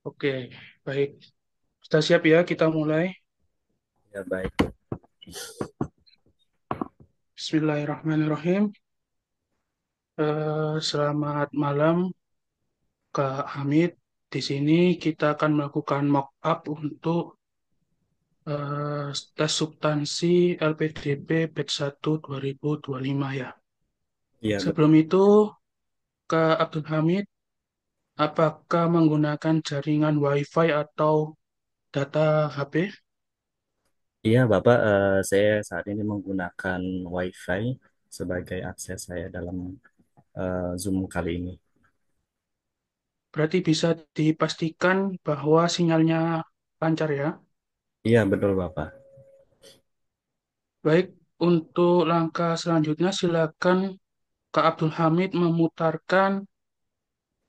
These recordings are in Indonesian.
Oke, baik. Sudah siap ya, kita mulai. Ya baik. Bismillahirrahmanirrahim. Selamat malam, Kak Hamid. Di sini kita akan melakukan mock up untuk tes substansi LPDP batch 1 2025 ya. Iya betul. Sebelum itu, Kak Abdul Hamid, apakah menggunakan jaringan WiFi atau data HP? Iya Bapak, saya saat ini menggunakan WiFi sebagai akses saya dalam Zoom kali ini. Berarti bisa dipastikan bahwa sinyalnya lancar ya. Iya betul Bapak. Baik, untuk langkah selanjutnya silakan Kak Abdul Hamid memutarkan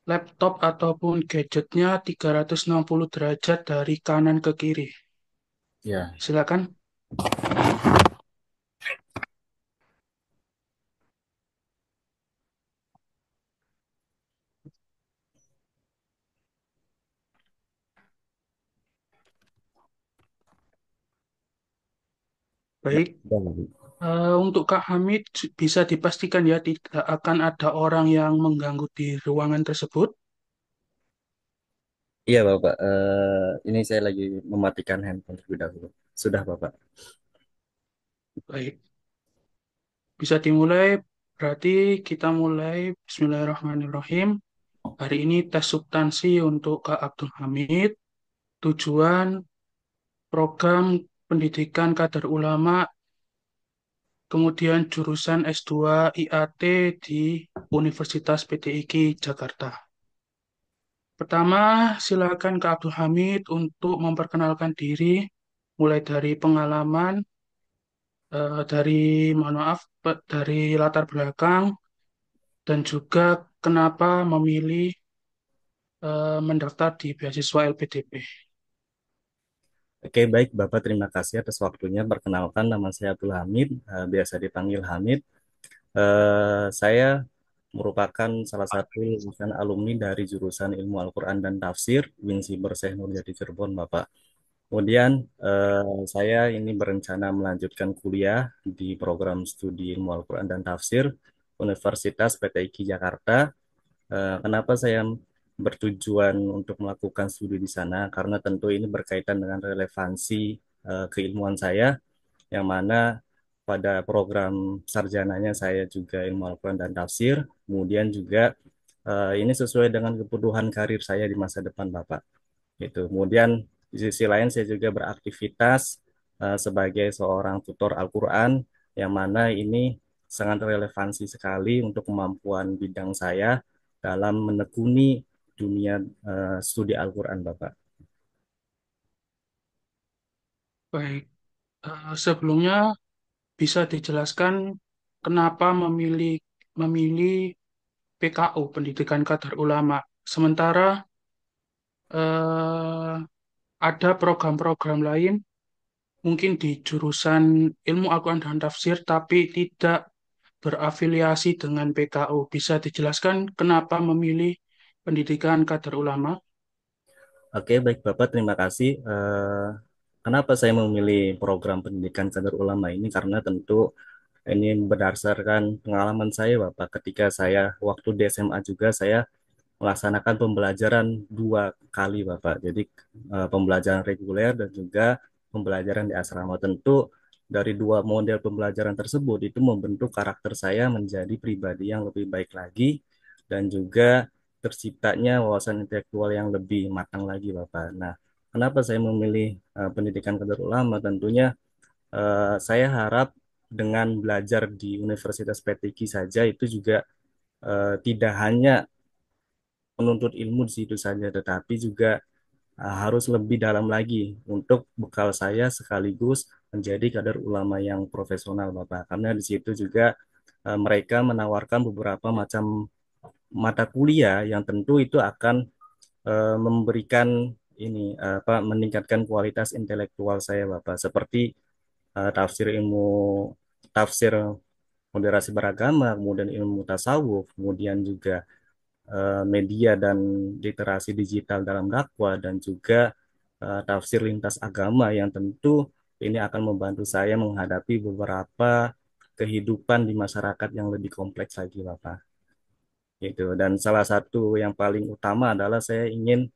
laptop ataupun gadgetnya 360 derajat dari kanan ke kiri. Ya. Silakan. Ya, Baik, udah, Bapak. untuk Kak Hamid bisa dipastikan ya tidak akan ada orang yang mengganggu di ruangan tersebut. Iya Bapak, ini saya lagi mematikan handphone terlebih dahulu. Sudah Bapak. Baik, bisa dimulai. Berarti kita mulai. Bismillahirrahmanirrahim. Hari ini tes substansi untuk Kak Abdul Hamid. Tujuan program pendidikan kader ulama, kemudian jurusan S2 IAT di Universitas PTIG Jakarta. Pertama, silakan Kak Abdul Hamid untuk memperkenalkan diri, mulai dari pengalaman, dari, mohon maaf, dari latar belakang, dan juga kenapa memilih mendaftar di beasiswa LPDP. Oke baik Bapak, terima kasih atas waktunya. Perkenalkan nama saya Abdul Hamid, biasa dipanggil Hamid. Saya merupakan salah satu lulusan alumni dari jurusan Ilmu Al-Quran dan Tafsir, Win Siber Syekh Nurjati Cirebon, Bapak. Kemudian saya ini berencana melanjutkan kuliah di program studi Ilmu Al-Quran dan Tafsir Universitas PTIG Jakarta. Kenapa saya bertujuan untuk melakukan studi di sana? Karena tentu ini berkaitan dengan relevansi keilmuan saya yang mana pada program sarjananya saya juga ilmu Al-Quran dan tafsir, kemudian juga ini sesuai dengan kebutuhan karir saya di masa depan, Bapak. Gitu. Kemudian di sisi lain saya juga beraktivitas sebagai seorang tutor Al-Quran yang mana ini sangat relevansi sekali untuk kemampuan bidang saya dalam menekuni dunia studi Al-Quran, Bapak. Baik, sebelumnya bisa dijelaskan kenapa memilih PKU, Pendidikan Kadar Ulama. Sementara eh, ada program-program lain, mungkin di jurusan Ilmu Al-Quran dan Tafsir, tapi tidak berafiliasi dengan PKU. Bisa dijelaskan kenapa memilih Pendidikan Kadar Ulama? Oke, baik Bapak, terima kasih. Kenapa saya memilih program pendidikan kader ulama ini? Karena tentu ini berdasarkan pengalaman saya, Bapak. Ketika saya waktu di SMA juga saya melaksanakan pembelajaran dua kali, Bapak. Jadi pembelajaran reguler dan juga pembelajaran di asrama. Tentu dari dua model pembelajaran tersebut itu membentuk karakter saya menjadi pribadi yang lebih baik lagi dan juga terciptanya wawasan intelektual yang lebih matang lagi, Bapak. Nah, kenapa saya memilih pendidikan kader ulama? Tentunya saya harap dengan belajar di Universitas PTQ saja itu juga tidak hanya menuntut ilmu di situ saja, tetapi juga harus lebih dalam lagi untuk bekal saya sekaligus menjadi kader ulama yang profesional, Bapak. Karena di situ juga mereka menawarkan beberapa macam mata kuliah yang tentu itu akan memberikan ini apa meningkatkan kualitas intelektual saya, Bapak. Seperti tafsir ilmu tafsir moderasi beragama, kemudian ilmu tasawuf, kemudian juga media dan literasi digital dalam dakwah dan juga tafsir lintas agama yang tentu ini akan membantu saya menghadapi beberapa kehidupan di masyarakat yang lebih kompleks lagi, Bapak. Gitu. Dan salah satu yang paling utama adalah saya ingin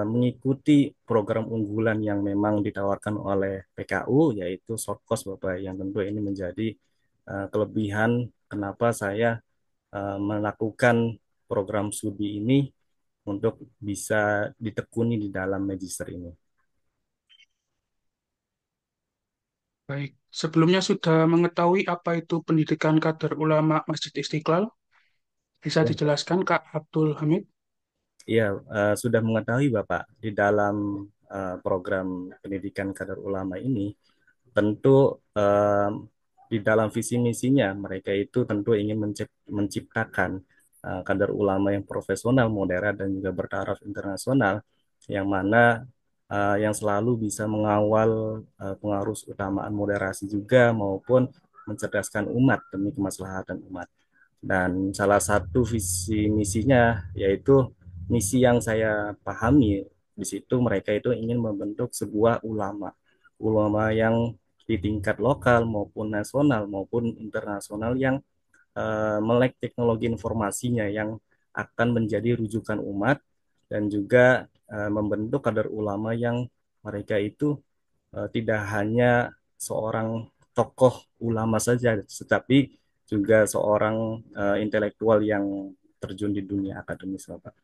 mengikuti program unggulan yang memang ditawarkan oleh PKU, yaitu short course, Bapak, yang tentu ini menjadi kelebihan kenapa saya melakukan program studi ini untuk bisa ditekuni di dalam magister ini. Baik, sebelumnya sudah mengetahui apa itu pendidikan kader ulama Masjid Istiqlal? Bisa Ya, dijelaskan, Kak Abdul Hamid? iya, sudah mengetahui Bapak, di dalam program pendidikan kader ulama ini, tentu di dalam visi misinya mereka itu tentu ingin menciptakan kader ulama yang profesional, modern dan juga bertaraf internasional, yang mana yang selalu bisa mengawal pengarus utamaan moderasi juga maupun mencerdaskan umat demi kemaslahatan umat. Dan salah satu visi misinya yaitu misi yang saya pahami di situ mereka itu ingin membentuk sebuah ulama yang di tingkat lokal maupun nasional maupun internasional yang melek teknologi informasinya yang akan menjadi rujukan umat dan juga membentuk kader ulama yang mereka itu tidak hanya seorang tokoh ulama saja, tetapi juga seorang intelektual yang terjun di dunia akademis, Bapak.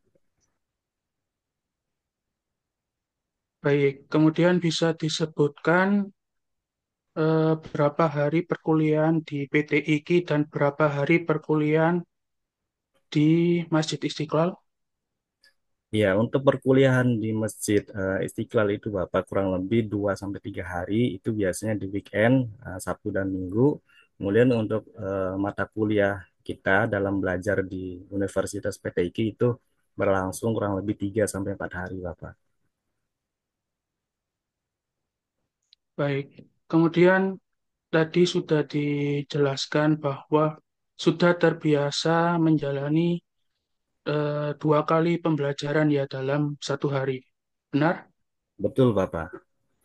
Baik, kemudian bisa disebutkan berapa hari perkuliahan di PTIQ dan berapa hari perkuliahan di Masjid Istiqlal? Ya, untuk perkuliahan di Masjid Istiqlal itu Bapak kurang lebih 2 sampai 3 hari itu biasanya di weekend, Sabtu dan Minggu. Kemudian untuk mata kuliah kita dalam belajar di Universitas PTIK itu berlangsung kurang lebih 3 sampai 4 hari, Bapak. Baik, kemudian tadi sudah dijelaskan bahwa sudah terbiasa menjalani dua kali pembelajaran ya dalam satu hari. Benar? Betul, Bapak.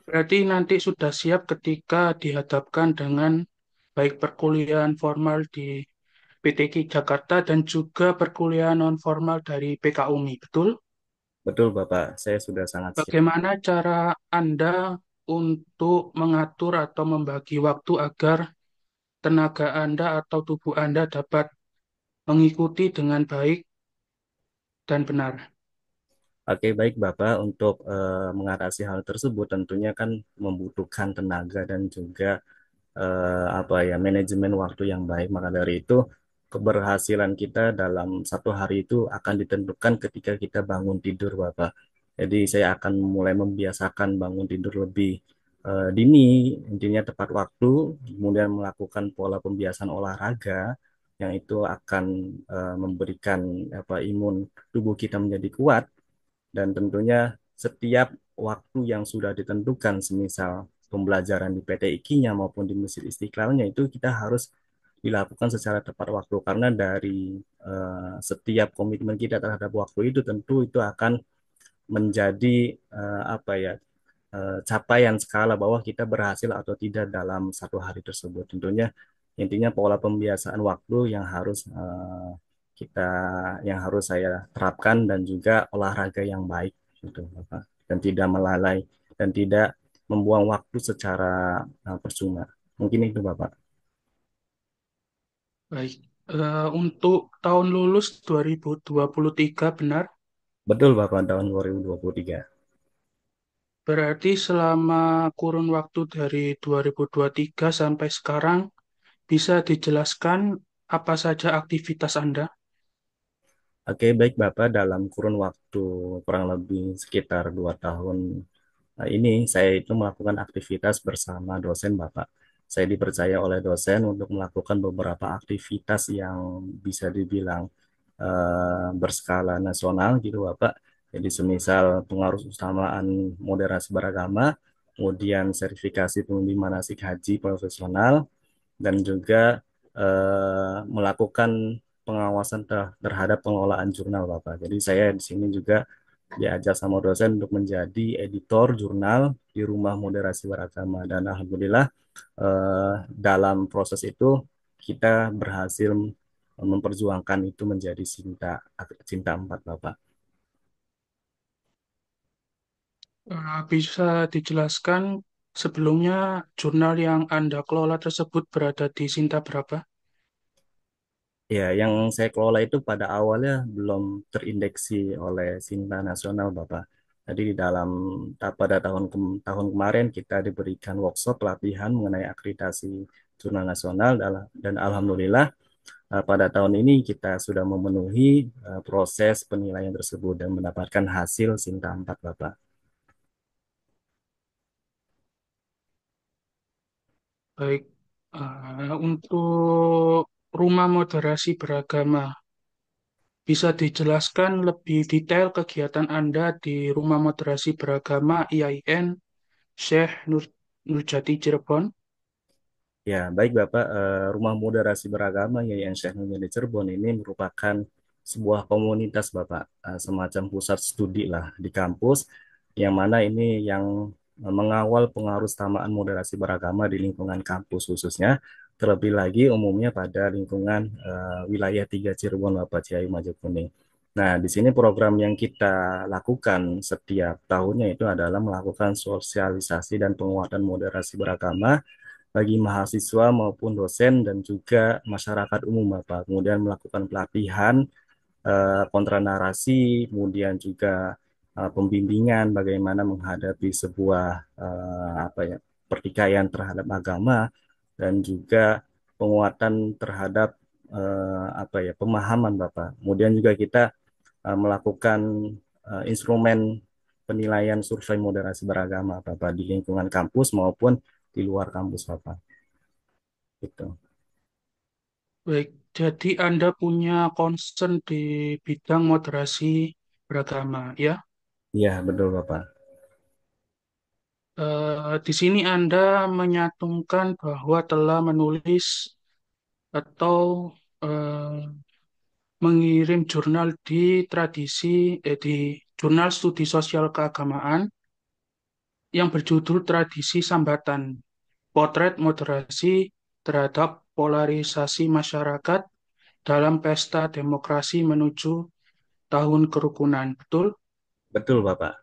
Berarti nanti sudah siap ketika dihadapkan dengan baik perkuliahan formal di PTQ Jakarta dan juga perkuliahan non formal dari PKUMI. Betul? Betul, Bapak. Saya sudah sangat siap. Bagaimana cara Anda untuk mengatur atau membagi waktu agar tenaga Anda atau tubuh Anda dapat mengikuti dengan baik dan benar? Oke, baik Bapak. Untuk mengatasi hal tersebut tentunya kan membutuhkan tenaga dan juga apa ya manajemen waktu yang baik. Maka dari itu keberhasilan kita dalam satu hari itu akan ditentukan ketika kita bangun tidur, Bapak. Jadi saya akan mulai membiasakan bangun tidur lebih dini, intinya tepat waktu, kemudian melakukan pola pembiasaan olahraga yang itu akan memberikan apa imun tubuh kita menjadi kuat dan tentunya setiap waktu yang sudah ditentukan, semisal pembelajaran di PTIQ-nya maupun di Masjid Istiqlalnya itu kita harus dilakukan secara tepat waktu karena dari setiap komitmen kita terhadap waktu itu tentu itu akan menjadi apa ya capaian skala bahwa kita berhasil atau tidak dalam satu hari tersebut. Tentunya intinya pola pembiasaan waktu yang harus kita yang harus saya terapkan dan juga olahraga yang baik gitu Bapak. Dan tidak melalai dan tidak membuang waktu secara percuma. Mungkin itu Bapak. Baik. Untuk tahun lulus 2023 benar? Betul Bapak tahun 2023. Berarti selama kurun waktu dari 2023 sampai sekarang bisa dijelaskan apa saja aktivitas Anda? Oke, baik Bapak, dalam kurun waktu kurang lebih sekitar 2 tahun ini saya itu melakukan aktivitas bersama dosen Bapak. Saya dipercaya oleh dosen untuk melakukan beberapa aktivitas yang bisa dibilang berskala nasional gitu Bapak. Jadi semisal pengaruh utamaan moderasi beragama, kemudian sertifikasi pembimbing manasik haji profesional, dan juga melakukan pengawasan terhadap pengelolaan jurnal Bapak. Jadi saya di sini juga diajak sama dosen untuk menjadi editor jurnal di Rumah Moderasi Beragama dan alhamdulillah dalam proses itu kita berhasil memperjuangkan itu menjadi cinta empat Bapak. Bisa dijelaskan sebelumnya jurnal yang Anda kelola tersebut berada di Sinta berapa? Ya, yang saya kelola itu pada awalnya belum terindeksi oleh Sinta Nasional, Bapak. Jadi di dalam pada tahun kemarin kita diberikan workshop pelatihan mengenai akreditasi jurnal nasional dan alhamdulillah pada tahun ini kita sudah memenuhi proses penilaian tersebut dan mendapatkan hasil Sinta 4, Bapak. Baik, untuk Rumah Moderasi Beragama, bisa dijelaskan lebih detail kegiatan Anda di Rumah Moderasi Beragama IAIN Syekh Nurjati Cirebon? Ya, baik Bapak. Rumah Moderasi Beragama Yayan Syekh Nurjati Cirebon ini merupakan sebuah komunitas Bapak, semacam pusat studi lah di kampus, yang mana ini yang mengawal pengaruh utamaan moderasi beragama di lingkungan kampus khususnya, terlebih lagi umumnya pada lingkungan wilayah 3 Cirebon Bapak Ciayu Majokuning. Nah, di sini program yang kita lakukan setiap tahunnya itu adalah melakukan sosialisasi dan penguatan moderasi beragama bagi mahasiswa maupun dosen dan juga masyarakat umum Bapak. Kemudian melakukan pelatihan kontra narasi, kemudian juga pembimbingan bagaimana menghadapi sebuah apa ya pertikaian terhadap agama dan juga penguatan terhadap apa ya pemahaman Bapak. Kemudian juga kita melakukan instrumen penilaian survei moderasi beragama Bapak di lingkungan kampus maupun di luar kampus Bapak. Gitu. Baik, jadi Anda punya concern di bidang moderasi beragama, ya? Iya, betul Bapak. Di sini Anda menyantumkan bahwa telah menulis atau eh, mengirim jurnal di jurnal studi sosial keagamaan yang berjudul Tradisi Sambatan, Potret Moderasi terhadap Polarisasi Masyarakat dalam Pesta Demokrasi Menuju Tahun Kerukunan. Betul? Betul Bapak.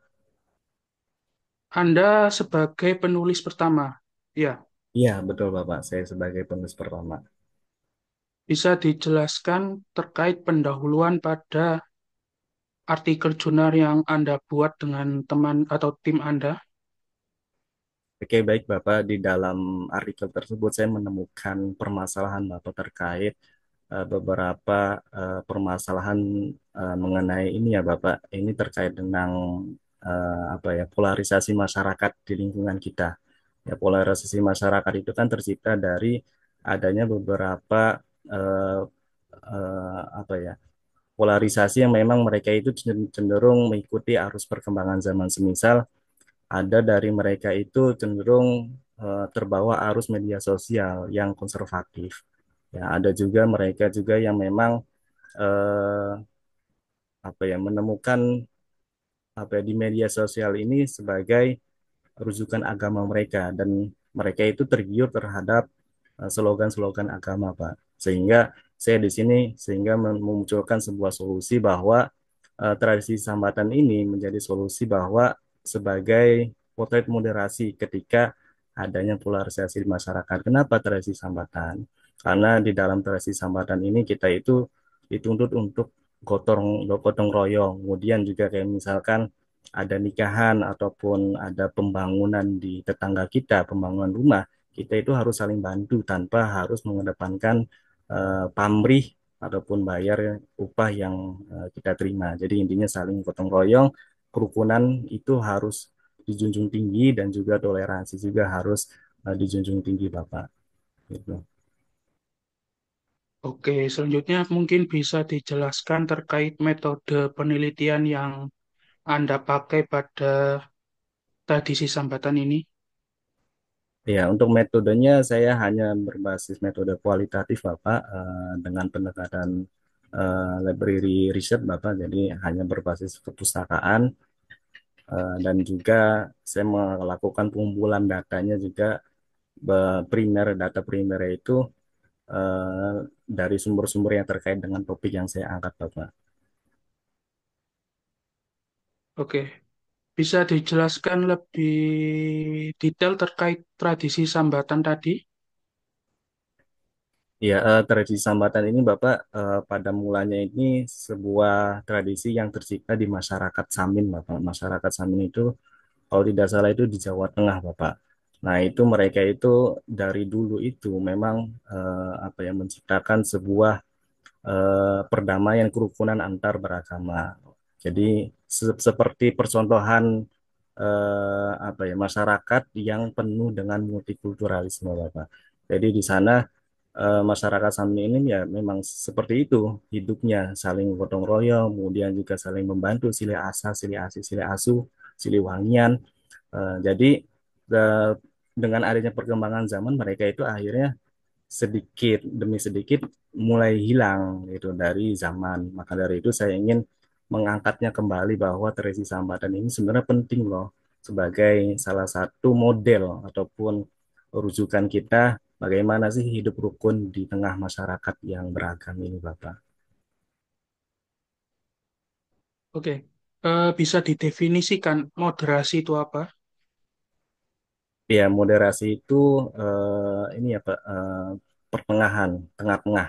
Anda sebagai penulis pertama, ya, Iya, betul Bapak. Saya sebagai penulis pertama. bisa dijelaskan terkait pendahuluan pada artikel jurnal yang Anda buat dengan teman atau tim Anda? Oke, baik Bapak. Di dalam artikel tersebut saya menemukan permasalahan Bapak terkait beberapa permasalahan mengenai ini ya Bapak. Ini terkait dengan apa ya polarisasi masyarakat di lingkungan kita. Ya, polarisasi masyarakat itu kan tercipta dari adanya beberapa eh, apa ya polarisasi yang memang mereka itu cenderung mengikuti arus perkembangan zaman. Semisal ada dari mereka itu cenderung terbawa arus media sosial yang konservatif. Ya, ada juga mereka juga yang memang eh, apa ya menemukan apa ya, di media sosial ini sebagai rujukan agama mereka dan mereka itu tergiur terhadap slogan-slogan agama, Pak. Sehingga saya di sini sehingga memunculkan sebuah solusi bahwa tradisi sambatan ini menjadi solusi bahwa sebagai potret moderasi ketika adanya polarisasi di masyarakat. Kenapa tradisi sambatan? Karena di dalam tradisi sambatan ini kita itu dituntut untuk gotong royong. Kemudian juga kayak misalkan ada nikahan ataupun ada pembangunan di tetangga kita, pembangunan rumah, kita itu harus saling bantu tanpa harus mengedepankan pamrih ataupun bayar upah yang kita terima. Jadi intinya saling gotong royong, kerukunan itu harus dijunjung tinggi dan juga toleransi juga harus dijunjung tinggi, Bapak. Gitu. Oke, selanjutnya mungkin bisa dijelaskan terkait metode penelitian yang Anda pakai pada tradisi sambatan ini. Ya, untuk metodenya saya hanya berbasis metode kualitatif, Bapak, dengan pendekatan library research Bapak, jadi hanya berbasis perpustakaan. Dan juga saya melakukan pengumpulan datanya juga, primer, data primer itu eh, dari sumber-sumber yang terkait dengan topik yang saya angkat Bapak. Oke, bisa dijelaskan lebih detail terkait tradisi sambatan tadi? Ya, tradisi sambatan ini Bapak, pada mulanya ini sebuah tradisi yang tercipta di masyarakat Samin Bapak. Masyarakat Samin itu kalau tidak salah itu di Jawa Tengah Bapak. Nah, itu mereka itu dari dulu itu memang apa ya, menciptakan sebuah perdamaian kerukunan antar beragama. Jadi seperti percontohan apa ya, masyarakat yang penuh dengan multikulturalisme Bapak. Jadi di sana masyarakat Sami ini ya memang seperti itu hidupnya, saling gotong royong, kemudian juga saling membantu, silih asa, silih asi, silih asu, silih wangian. Jadi eh, dengan adanya perkembangan zaman mereka itu akhirnya sedikit demi sedikit mulai hilang gitu dari zaman. Maka dari itu saya ingin mengangkatnya kembali bahwa tradisi sambatan ini sebenarnya penting loh sebagai salah satu model ataupun rujukan kita bagaimana sih hidup rukun di tengah masyarakat yang beragam ini, Bapak. Oke, bisa didefinisikan moderasi itu apa? Ya, moderasi itu ini ya Pak, pertengahan, tengah-tengah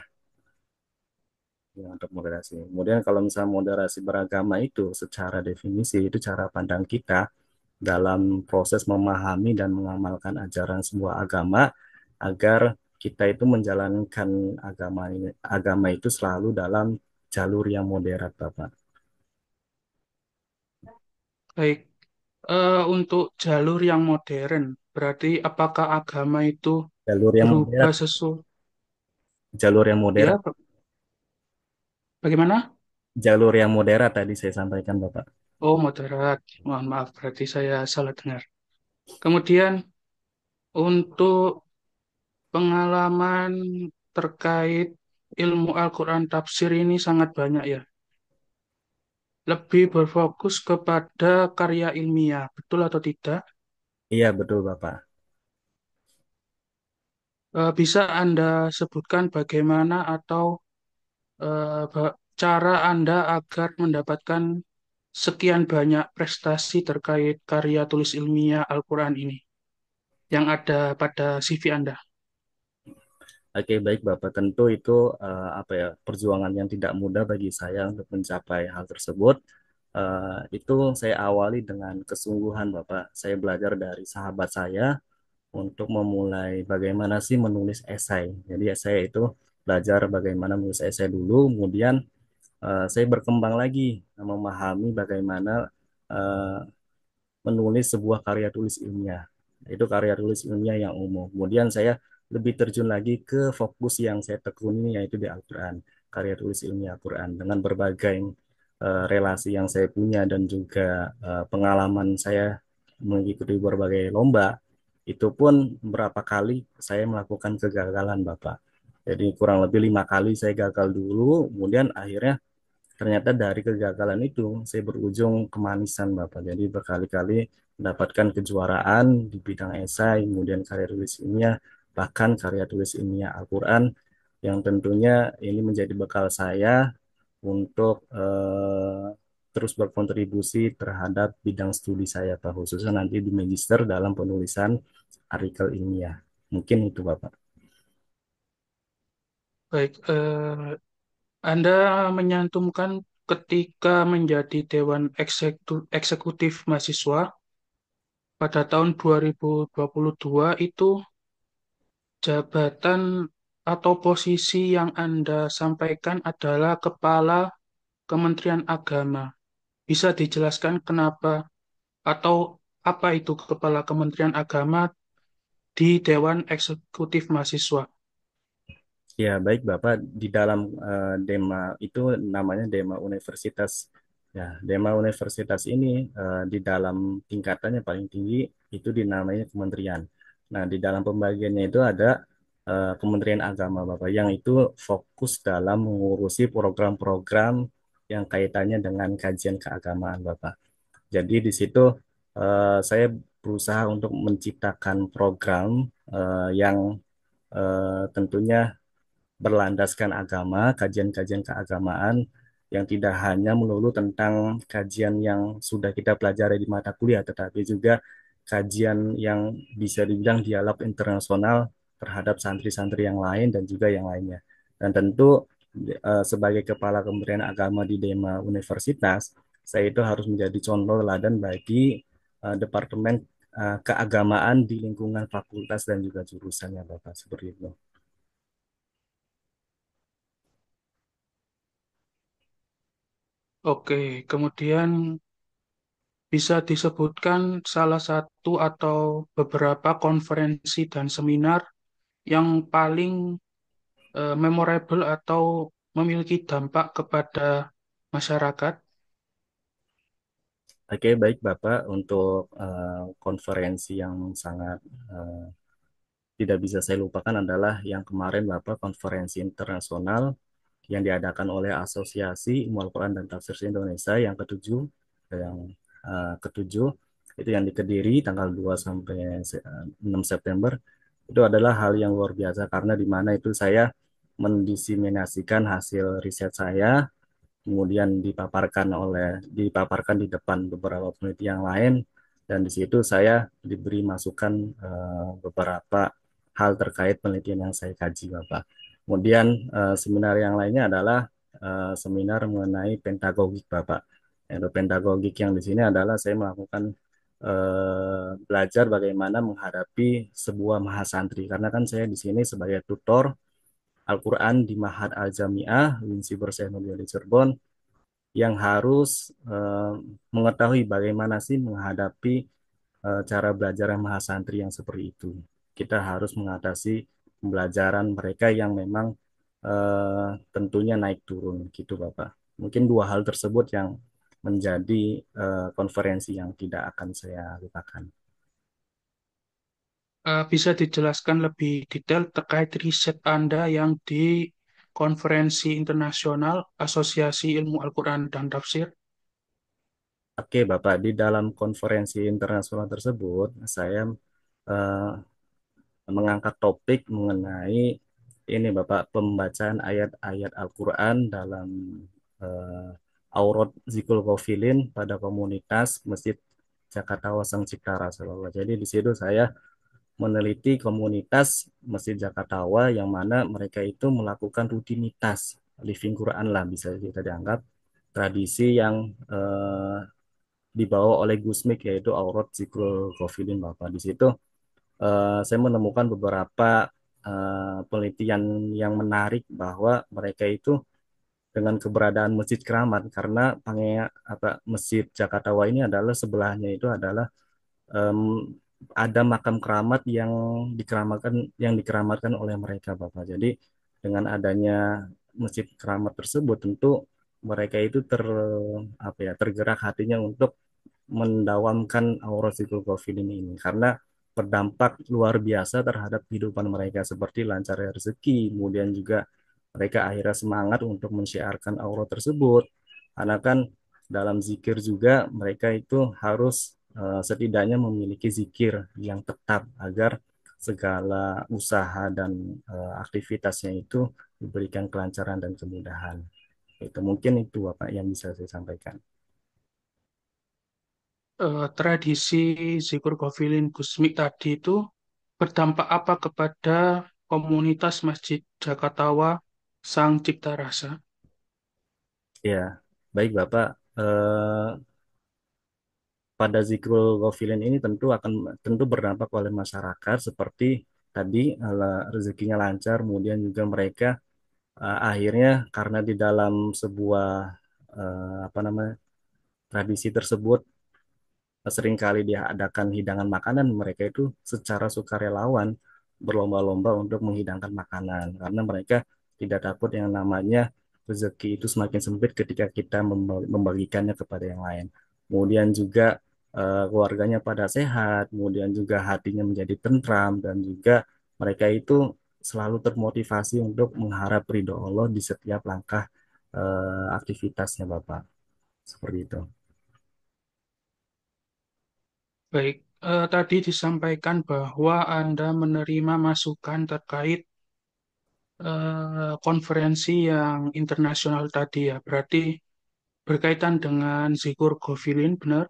ya, untuk moderasi. Kemudian kalau misalnya moderasi beragama itu secara definisi itu cara pandang kita dalam proses memahami dan mengamalkan ajaran sebuah agama agar kita itu menjalankan agama itu selalu dalam jalur yang moderat, Bapak. Baik, untuk jalur yang modern, berarti apakah agama itu Jalur yang berubah moderat, sesuai? jalur yang Ya, moderat, bagaimana? jalur yang moderat tadi saya sampaikan, Bapak. Oh, moderat. Mohon maaf, berarti saya salah dengar. Kemudian untuk pengalaman terkait ilmu Al-Quran tafsir ini sangat banyak ya. Lebih berfokus kepada karya ilmiah, betul atau tidak? Iya, betul, Bapak. Bisa Anda sebutkan bagaimana atau cara Anda agar mendapatkan sekian banyak prestasi terkait karya tulis ilmiah Al-Quran ini yang ada pada CV Anda? Oke, baik Bapak. Tentu itu apa ya, perjuangan yang tidak mudah bagi saya untuk mencapai hal tersebut. Itu saya awali dengan kesungguhan Bapak. Saya belajar dari sahabat saya untuk memulai bagaimana sih menulis esai. Jadi saya itu belajar bagaimana menulis esai dulu, kemudian saya berkembang lagi memahami bagaimana eh, menulis sebuah karya tulis ilmiah. Itu karya tulis ilmiah yang umum. Kemudian saya lebih terjun lagi ke fokus yang saya tekuni yaitu di Al-Quran, karya tulis ilmiah Al-Quran dengan berbagai relasi yang saya punya dan juga pengalaman saya mengikuti berbagai lomba. Itu pun berapa kali saya melakukan kegagalan, Bapak. Jadi kurang lebih 5 kali saya gagal dulu, kemudian akhirnya ternyata dari kegagalan itu saya berujung kemanisan Bapak. Jadi berkali-kali mendapatkan kejuaraan di bidang esai, kemudian karya tulis ilmiah, bahkan karya tulis ilmiah Al-Quran yang tentunya ini menjadi bekal saya untuk terus berkontribusi terhadap bidang studi saya Pak, khususnya nanti di magister dalam penulisan artikel ilmiah. Mungkin itu Bapak. Baik, Anda menyantumkan ketika menjadi Dewan Eksekutif Mahasiswa pada tahun 2022 itu jabatan atau posisi yang Anda sampaikan adalah Kepala Kementerian Agama. Bisa dijelaskan kenapa atau apa itu Kepala Kementerian Agama di Dewan Eksekutif Mahasiswa? Ya, baik Bapak, di dalam Dema itu namanya Dema Universitas. Ya, Dema Universitas ini di dalam tingkatannya paling tinggi itu dinamanya kementerian. Nah, di dalam pembagiannya itu ada Kementerian Agama Bapak yang itu fokus dalam mengurusi program-program yang kaitannya dengan kajian keagamaan Bapak. Jadi di situ saya berusaha untuk menciptakan program yang tentunya berlandaskan agama, kajian-kajian keagamaan yang tidak hanya melulu tentang kajian yang sudah kita pelajari di mata kuliah, tetapi juga kajian yang bisa dibilang dialog internasional terhadap santri-santri yang lain dan juga yang lainnya. Dan tentu sebagai kepala Kementerian Agama di Dema Universitas, saya itu harus menjadi contoh teladan bagi Departemen Keagamaan di lingkungan fakultas dan juga jurusannya, Bapak, seperti itu. Oke, kemudian bisa disebutkan salah satu atau beberapa konferensi dan seminar yang paling memorable atau memiliki dampak kepada masyarakat. Oke, baik Bapak, untuk konferensi yang sangat eh, tidak bisa saya lupakan adalah yang kemarin Bapak konferensi internasional yang diadakan oleh Asosiasi Ilmu Al-Quran dan Tafsir Indonesia yang ketujuh, yang ketujuh itu yang di Kediri tanggal 2 sampai 6 September. Itu adalah hal yang luar biasa karena di mana itu saya mendiseminasikan hasil riset saya kemudian dipaparkan di depan beberapa peneliti yang lain dan di situ saya diberi masukan beberapa hal terkait penelitian yang saya kaji Bapak. Kemudian seminar yang lainnya adalah seminar mengenai pentagogik Bapak. Yang pentagogik yang di sini adalah saya melakukan belajar bagaimana menghadapi sebuah mahasantri karena kan saya di sini sebagai tutor Al-Quran di Mahad Al-Jami'ah Winsi Bersenul di Cirebon yang harus mengetahui bagaimana sih menghadapi cara belajar yang mahasantri yang seperti itu. Kita harus mengatasi pembelajaran mereka yang memang tentunya naik turun gitu Bapak. Mungkin dua hal tersebut yang menjadi konferensi yang tidak akan saya lupakan. Bisa dijelaskan lebih detail terkait riset Anda yang di Konferensi Internasional Asosiasi Ilmu Al-Quran dan Tafsir? Oke Bapak, di dalam konferensi internasional tersebut saya eh, mengangkat topik mengenai ini Bapak pembacaan ayat-ayat Al-Quran dalam eh, Aurat Zikul Kofilin pada komunitas Masjid Jakarta Wasang Cikarasa Bapak. Jadi di situ saya meneliti komunitas Masjid Jakartawa yang mana mereka itu melakukan rutinitas living Quran lah bisa kita dianggap tradisi yang dibawa oleh Gusmik yaitu Aurat Zikul Kofilin Bapak. Di situ saya menemukan beberapa penelitian yang menarik bahwa mereka itu dengan keberadaan Masjid Keramat karena Masjid Jakartawa ini adalah sebelahnya itu adalah em, ada makam keramat yang dikeramatkan oleh mereka Bapak. Jadi dengan adanya Masjid Keramat tersebut tentu mereka itu tergerak hatinya untuk mendawamkan aura Zikul ini karena berdampak luar biasa terhadap kehidupan mereka seperti lancar rezeki, kemudian juga mereka akhirnya semangat untuk mensyiarkan aura tersebut. Karena kan dalam zikir juga mereka itu harus setidaknya memiliki zikir yang tetap agar segala usaha dan aktivitasnya itu diberikan kelancaran dan kemudahan. Itu mungkin itu Bapak yang bisa saya sampaikan. Tradisi Zikur Gofilin Gusmik tadi itu berdampak apa kepada komunitas Masjid Jakartawa Sang Cipta Rasa? Ya, baik Bapak. Pada zikrul ghafilin ini tentu berdampak oleh masyarakat seperti tadi rezekinya lancar, kemudian juga mereka akhirnya karena di dalam sebuah apa namanya tradisi tersebut seringkali diadakan hidangan makanan, mereka itu secara sukarelawan berlomba-lomba untuk menghidangkan makanan karena mereka tidak takut yang namanya rezeki itu semakin sempit ketika kita membagikannya kepada yang lain. Kemudian juga keluarganya pada sehat, kemudian juga hatinya menjadi tentram dan juga mereka itu selalu termotivasi untuk mengharap ridho Allah di setiap langkah aktivitasnya Bapak. Seperti itu. Baik, tadi disampaikan bahwa Anda menerima masukan terkait konferensi yang internasional tadi ya. Berarti berkaitan dengan Zikur Gofilin, benar?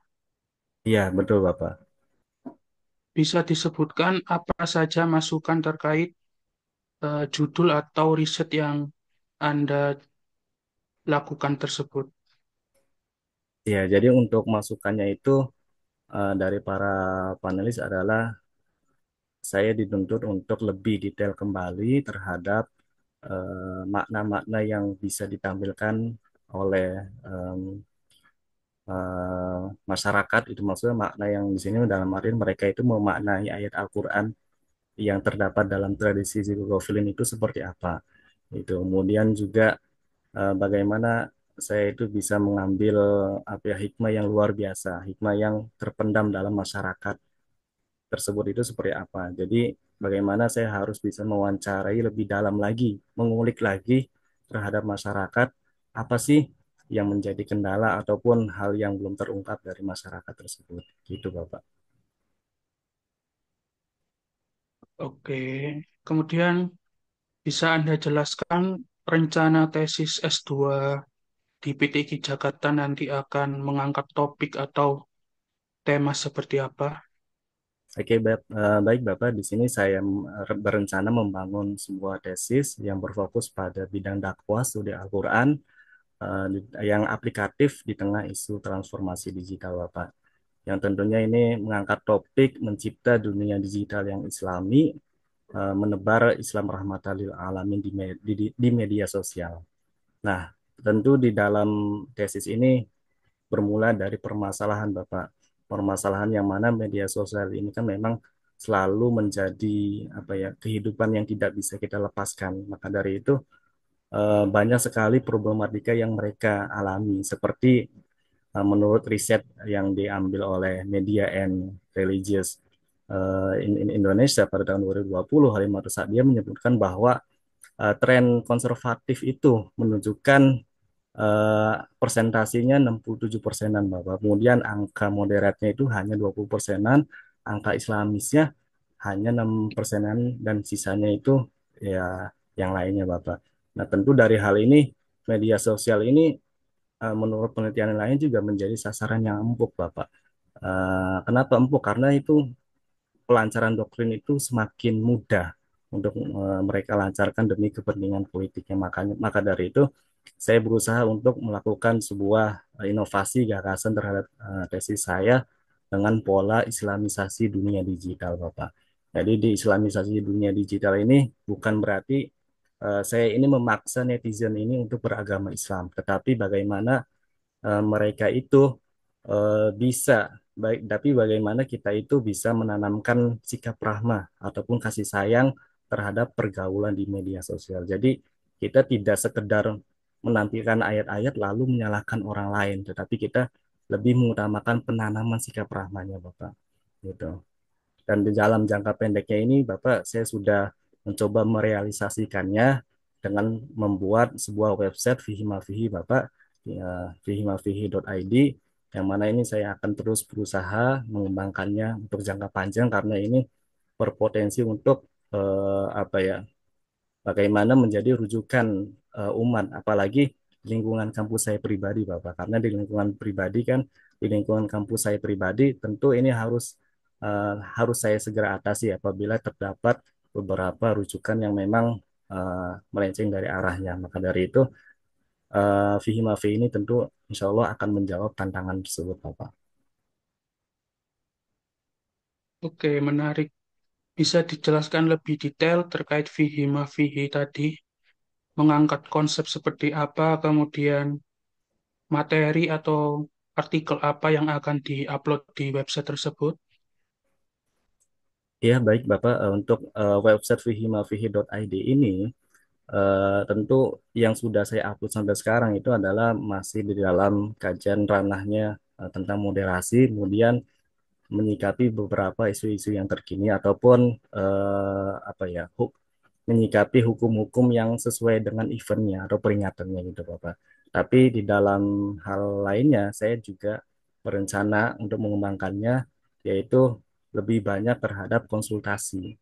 Iya, betul Bapak. Bisa disebutkan apa saja masukan terkait judul atau riset yang Anda lakukan tersebut? Ya, jadi untuk masukannya itu dari para panelis adalah saya dituntut untuk lebih detail kembali terhadap makna-makna yang bisa ditampilkan oleh em, masyarakat. Itu maksudnya makna yang di sini dalam artian mereka itu memaknai ayat Al-Quran yang terdapat dalam tradisi Zikrotilin itu seperti apa. Itu kemudian juga bagaimana saya itu bisa mengambil apa ya, hikmah yang luar biasa, hikmah yang terpendam dalam masyarakat tersebut itu seperti apa. Jadi bagaimana saya harus bisa mewawancarai lebih dalam lagi, mengulik lagi terhadap masyarakat, apa sih yang menjadi kendala ataupun hal yang belum terungkap dari masyarakat tersebut. Gitu, Bapak. Oke, kemudian bisa Anda jelaskan rencana tesis S2 di PTIK Jakarta nanti akan mengangkat topik atau tema seperti apa? Oke, baik Bapak. Di sini saya berencana membangun sebuah tesis yang berfokus pada bidang dakwah studi Al-Quran yang aplikatif di tengah isu transformasi digital, Bapak. Yang tentunya ini mengangkat topik mencipta dunia digital yang Islami, menebar Islam rahmatan lil alamin di media sosial. Nah, tentu di dalam tesis ini bermula dari permasalahan Bapak. Permasalahan yang mana media sosial ini kan memang selalu menjadi apa ya kehidupan yang tidak bisa kita lepaskan. Maka dari itu banyak sekali problematika yang mereka alami seperti menurut riset yang diambil oleh Media and Religious in Indonesia pada tahun 2020, Halimah Sa'diyah menyebutkan bahwa tren konservatif itu menunjukkan persentasinya 67 persenan, Bapak. Kemudian angka moderatnya itu hanya 20 persenan, angka Islamisnya hanya 6 persenan, dan sisanya itu ya yang lainnya, Bapak. Nah, tentu dari hal ini, media sosial ini menurut penelitian lain juga menjadi sasaran yang empuk, Bapak. Kenapa empuk? Karena itu pelancaran doktrin itu semakin mudah untuk mereka lancarkan demi kepentingan politiknya. Maka dari itu saya berusaha untuk melakukan sebuah inovasi gagasan terhadap tesis saya dengan pola Islamisasi dunia digital, Bapak. Jadi di Islamisasi dunia digital ini bukan berarti saya ini memaksa netizen ini untuk beragama Islam, tetapi bagaimana mereka itu bisa baik, tapi bagaimana kita itu bisa menanamkan sikap rahmah ataupun kasih sayang terhadap pergaulan di media sosial. Jadi kita tidak sekedar menampilkan ayat-ayat lalu menyalahkan orang lain, tetapi kita lebih mengutamakan penanaman sikap rahmanya, Bapak. Gitu. Dan di dalam jangka pendeknya ini, Bapak, saya sudah mencoba merealisasikannya dengan membuat sebuah website Fihi Mafihi, Bapak, ya, fihimafihi.id, yang mana ini saya akan terus berusaha mengembangkannya untuk jangka panjang karena ini berpotensi untuk apa ya bagaimana menjadi rujukan umat, apalagi di lingkungan kampus saya pribadi, Bapak. Karena di lingkungan pribadi kan, di lingkungan kampus saya pribadi, tentu ini harus saya segera atasi apabila terdapat beberapa rujukan yang memang melenceng dari arahnya. Maka dari itu, Fihi Mafi ini tentu insya Allah akan menjawab tantangan tersebut, Bapak. Oke, menarik. Bisa dijelaskan lebih detail terkait fihi mafihi tadi, mengangkat konsep seperti apa, kemudian materi atau artikel apa yang akan diupload di website tersebut. Ya, baik Bapak. Untuk website fihimafihi.id ini, tentu yang sudah saya upload sampai sekarang itu adalah masih di dalam kajian ranahnya tentang moderasi, kemudian menyikapi beberapa isu-isu yang terkini ataupun apa ya menyikapi hukum-hukum yang sesuai dengan eventnya atau peringatannya gitu Bapak. Tapi di dalam hal lainnya saya juga berencana untuk mengembangkannya yaitu lebih banyak terhadap konsultasi.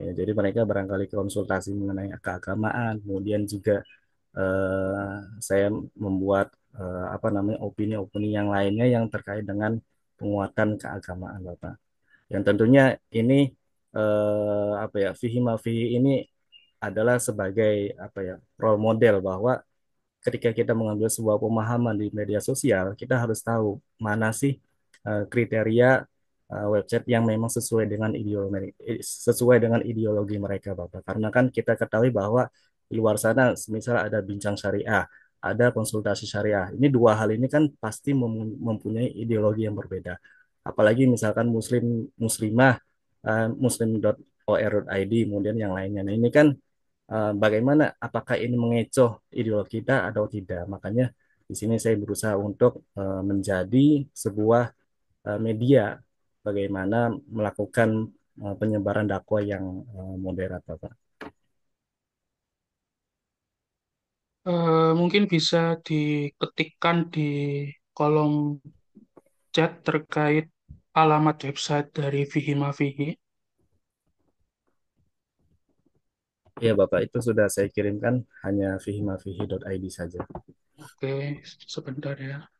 Ya, jadi mereka barangkali konsultasi mengenai keagamaan, kemudian juga saya membuat apa namanya opini-opini yang lainnya yang terkait dengan penguatan keagamaan Bapak. Yang tentunya ini apa ya Fihi Mafihi ini adalah sebagai apa ya role model bahwa ketika kita mengambil sebuah pemahaman di media sosial, kita harus tahu mana sih kriteria website yang memang sesuai dengan ideologi mereka, Bapak. Karena kan kita ketahui bahwa di luar sana, misal ada bincang syariah, ada konsultasi syariah. Ini dua hal ini kan pasti mempunyai ideologi yang berbeda. Apalagi misalkan muslimah, muslim.or.id, kemudian yang lainnya. Nah, ini kan bagaimana apakah ini mengecoh ideologi kita atau tidak. Makanya di sini saya berusaha untuk menjadi sebuah media bagaimana melakukan penyebaran dakwah yang moderat, Bapak. Mungkin bisa diketikkan di kolom chat terkait alamat website dari Vihima Vihi. Ya, Bapak, itu sudah saya kirimkan hanya fihimafihi.id saja. Oke, sebentar ya.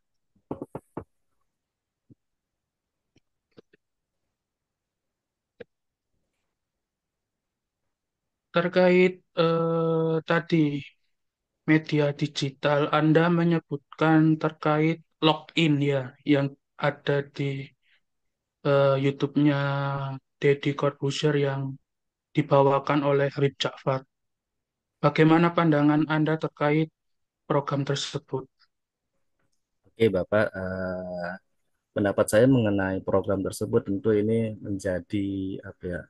Terkait tadi media digital, Anda menyebutkan terkait login ya, yang ada di YouTube-nya Deddy Corbuzier yang dibawakan oleh Habib Ja'far. Bagaimana pandangan Anda terkait program tersebut? Oke, Bapak, pendapat saya mengenai program tersebut tentu ini menjadi apa ya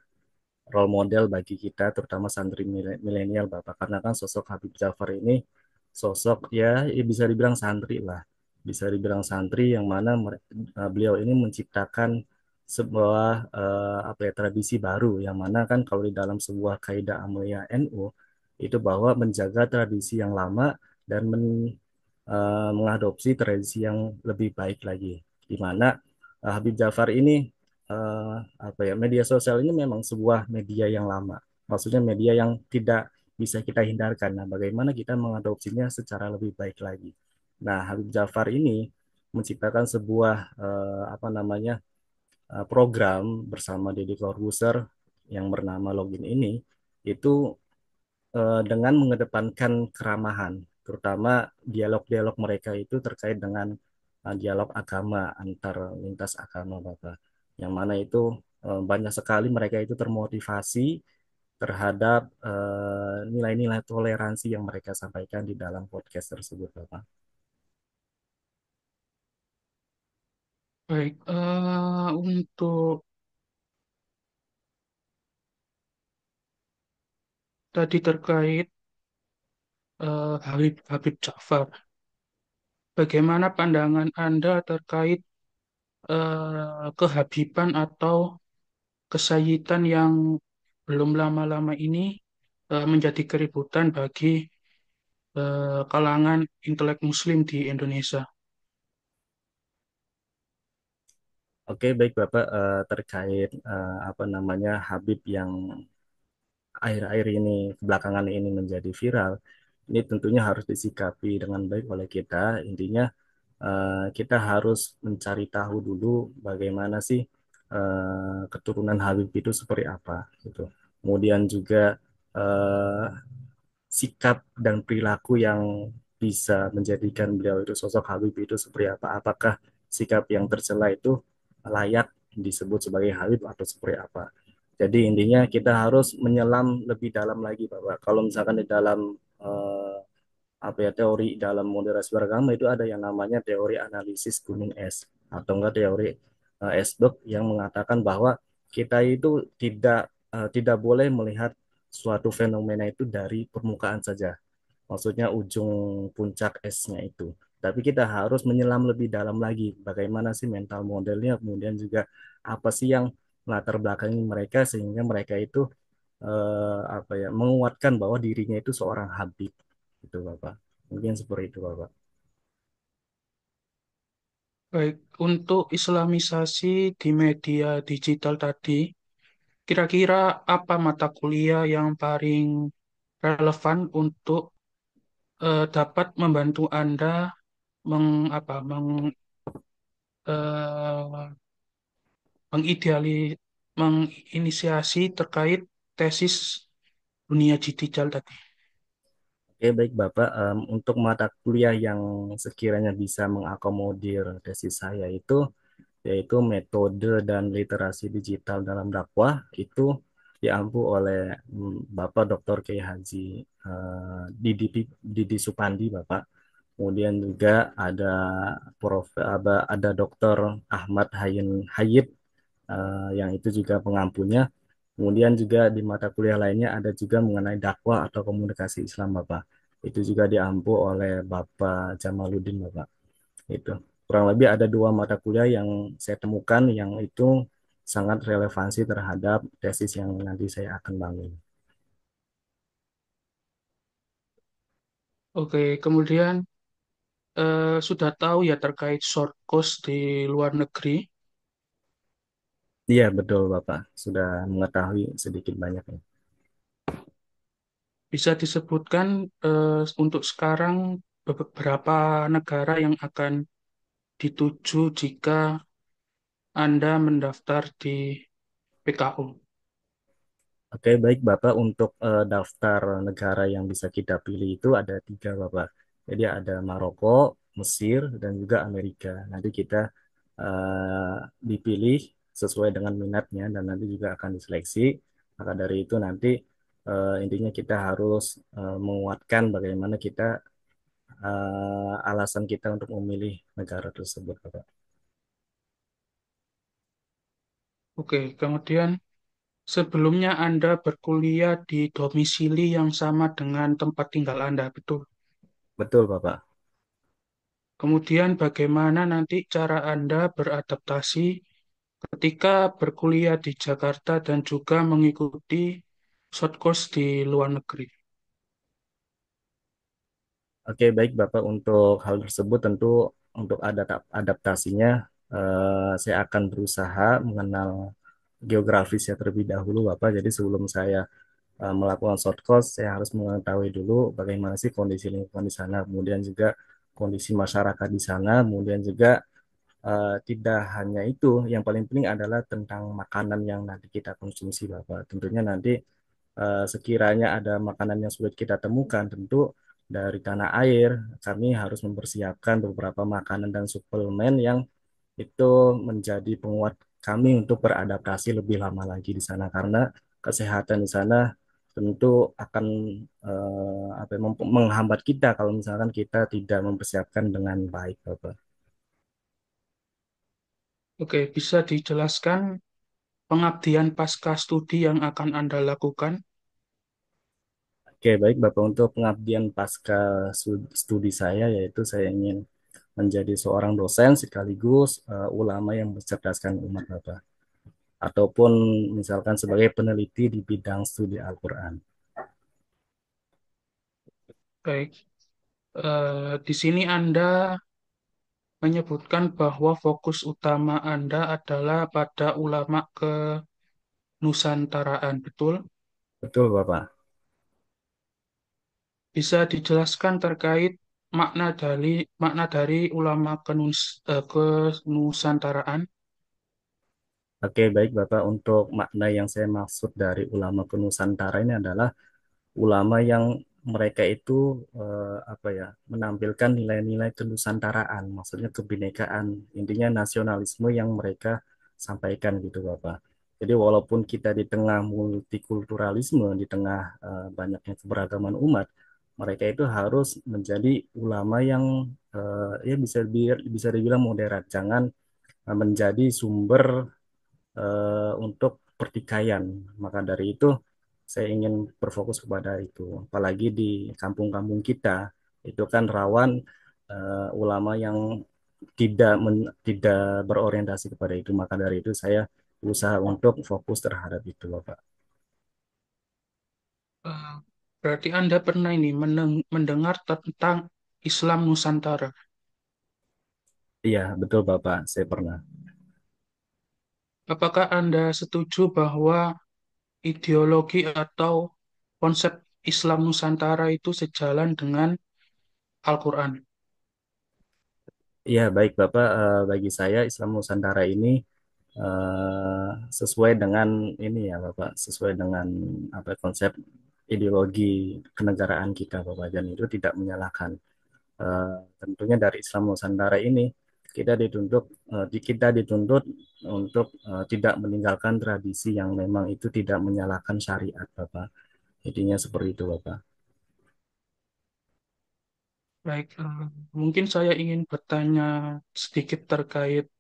role model bagi kita, terutama santri milenial, Bapak. Karena kan sosok Habib Jafar ini sosok ya bisa dibilang santri lah. Bisa dibilang santri yang mana beliau ini menciptakan sebuah apa ya tradisi baru yang mana kan kalau di dalam sebuah kaidah Amaliyah NU itu bahwa menjaga tradisi yang lama dan mengadopsi tradisi yang lebih baik lagi. Di mana Habib Jafar ini apa ya media sosial ini memang sebuah media yang lama. Maksudnya media yang tidak bisa kita hindarkan. Nah, bagaimana kita mengadopsinya secara lebih baik lagi. Nah, Habib Jafar ini menciptakan sebuah apa namanya program bersama Deddy Corbuzier yang bernama Login ini itu dengan mengedepankan keramahan, terutama dialog-dialog mereka itu terkait dengan dialog agama antar lintas agama, Bapak. Yang mana itu banyak sekali mereka itu termotivasi terhadap nilai-nilai toleransi yang mereka sampaikan di dalam podcast tersebut, Bapak. Baik, untuk tadi terkait Habib Habib Ja'far, bagaimana pandangan Anda terkait kehabiban atau kesayitan yang belum lama-lama ini menjadi keributan bagi kalangan intelek Muslim di Indonesia? Oke, baik Bapak, terkait apa namanya Habib yang akhir-akhir ini belakangan ini menjadi viral, ini tentunya harus disikapi dengan baik oleh kita. Intinya kita harus mencari tahu dulu bagaimana sih keturunan Habib itu seperti apa gitu. Kemudian juga eh, sikap dan perilaku yang bisa menjadikan beliau itu sosok Habib itu seperti apa? Apakah sikap yang tercela itu layak disebut sebagai Habib atau seperti apa? Jadi intinya kita harus menyelam lebih dalam lagi, Bapak. Kalau misalkan di dalam apa ya teori dalam moderasi beragama itu ada yang namanya teori analisis gunung es atau enggak teori Esberg yang mengatakan bahwa kita itu tidak boleh melihat suatu fenomena itu dari permukaan saja, maksudnya ujung puncak esnya itu. Tapi kita harus menyelam lebih dalam lagi, bagaimana sih mental modelnya, kemudian juga apa sih yang latar belakangi mereka sehingga mereka itu apa ya, menguatkan bahwa dirinya itu seorang Habib itu Bapak. Mungkin seperti itu Bapak. Baik, untuk Islamisasi di media digital tadi, kira-kira apa mata kuliah yang paling relevan untuk dapat membantu Anda meng, apa, eh, mengideali, menginisiasi terkait tesis dunia digital tadi? Oke, baik Bapak. Untuk mata kuliah yang sekiranya bisa mengakomodir tesis saya itu yaitu metode dan literasi digital dalam dakwah itu diampu oleh Bapak Dr. Kiai Haji Didi Supandi Bapak. Kemudian juga ada Dr. Ahmad Hayid yang itu juga pengampunya. Kemudian juga di mata kuliah lainnya ada juga mengenai dakwah atau komunikasi Islam Bapak. Itu juga diampu oleh Bapak Jamaluddin Bapak. Itu kurang lebih ada dua mata kuliah yang saya temukan yang itu sangat relevansi terhadap tesis yang nanti saya akan bangun. Oke, kemudian sudah tahu ya terkait short course di luar negeri. Iya betul Bapak, sudah mengetahui sedikit banyak. Bisa disebutkan untuk sekarang beberapa negara yang akan dituju jika Anda mendaftar di PKU. Oke, baik Bapak. Untuk daftar negara yang bisa kita pilih itu ada tiga Bapak. Jadi ada Maroko, Mesir, dan juga Amerika. Nanti kita dipilih sesuai dengan minatnya dan nanti juga akan diseleksi. Maka dari itu nanti intinya kita harus menguatkan bagaimana kita alasan kita untuk memilih negara tersebut, Bapak. Oke, kemudian sebelumnya Anda berkuliah di domisili yang sama dengan tempat tinggal Anda, betul? Betul, Bapak. Kemudian bagaimana nanti cara Anda beradaptasi ketika berkuliah di Jakarta dan juga mengikuti short course di luar negeri? Oke, baik Bapak. Untuk hal tersebut tentu untuk adaptasinya saya akan berusaha mengenal geografisnya terlebih dahulu Bapak. Jadi sebelum saya melakukan short course, saya harus mengetahui dulu bagaimana sih kondisi lingkungan di sana, kemudian juga kondisi masyarakat di sana, kemudian juga tidak hanya itu, yang paling penting adalah tentang makanan yang nanti kita konsumsi Bapak. Tentunya nanti sekiranya ada makanan yang sulit kita temukan, tentu dari tanah air kami harus mempersiapkan beberapa makanan dan suplemen yang itu menjadi penguat kami untuk beradaptasi lebih lama lagi di sana karena kesehatan di sana tentu akan apa ya, menghambat kita kalau misalkan kita tidak mempersiapkan dengan baik, Bapak. Oke, bisa dijelaskan pengabdian pasca studi yang akan Anda lakukan? Oke, baik Bapak, untuk pengabdian pasca studi saya yaitu saya ingin menjadi seorang dosen sekaligus ulama yang mencerdaskan umat Bapak ataupun misalkan sebagai peneliti di bidang studi Al-Qur'an. Baik, di sini Anda menyebutkan bahwa fokus utama Anda adalah pada ulama kenusantaraan, betul? Betul, Bapak. Bisa dijelaskan terkait makna dari ulama kenusantaraan? Oke, baik Bapak. Untuk makna yang saya maksud dari ulama kenusantara ini adalah ulama yang mereka itu apa ya, menampilkan nilai-nilai kenusantaraan, maksudnya kebinekaan, intinya nasionalisme yang mereka sampaikan gitu Bapak. Jadi walaupun kita di tengah multikulturalisme, di tengah banyaknya keberagaman umat, mereka itu harus menjadi ulama yang ya bisa dibilang moderat, jangan menjadi sumber untuk pertikaian. Maka dari itu saya ingin berfokus kepada itu. Apalagi di kampung-kampung kita itu kan rawan ulama yang tidak berorientasi kepada itu. Maka dari itu saya berusaha untuk fokus terhadap itu, Bapak. Eh, Berarti Anda pernah ini mendengar tentang Islam Nusantara. Iya, betul Bapak, saya pernah. Apakah Anda setuju bahwa ideologi atau konsep Islam Nusantara itu sejalan dengan Al-Quran? Iya, baik Bapak. Bagi saya Islam Nusantara ini sesuai dengan ini ya Bapak, sesuai dengan apa konsep ideologi kenegaraan kita Bapak, dan itu tidak menyalahkan. Tentunya dari Islam Nusantara ini kita dituntut untuk tidak meninggalkan tradisi yang memang itu tidak menyalahkan syariat Bapak. Intinya seperti itu Bapak. Baik, mungkin saya ingin bertanya sedikit terkait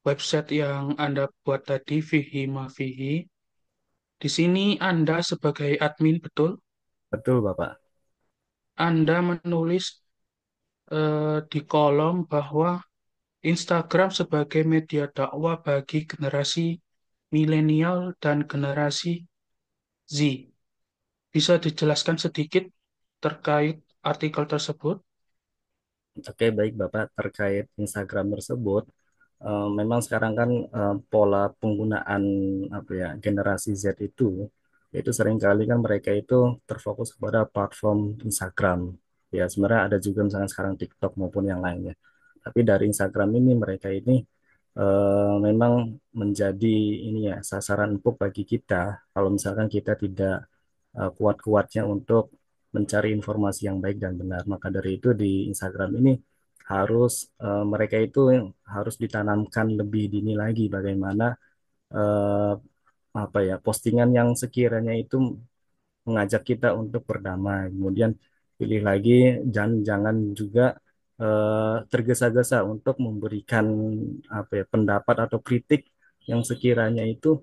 website yang Anda buat tadi, Fihi Mafihi. Di sini Anda sebagai admin, betul? Betul Bapak. Anda menulis di kolom bahwa Instagram sebagai media dakwah bagi generasi milenial dan generasi Z. Bisa dijelaskan sedikit terkait artikel tersebut? Oke, baik Bapak, terkait Instagram tersebut, memang sekarang kan pola penggunaan apa ya generasi Z itu seringkali kan mereka itu terfokus kepada platform Instagram. Ya, sebenarnya ada juga misalnya sekarang TikTok maupun yang lainnya. Tapi dari Instagram ini mereka ini memang menjadi ini ya sasaran empuk bagi kita kalau misalkan kita tidak kuat-kuatnya untuk mencari informasi yang baik dan benar. Maka dari itu di Instagram ini mereka itu harus ditanamkan lebih dini lagi bagaimana eh, apa ya postingan yang sekiranya itu mengajak kita untuk berdamai. Kemudian pilih lagi jangan juga tergesa-gesa untuk memberikan apa ya pendapat atau kritik yang sekiranya itu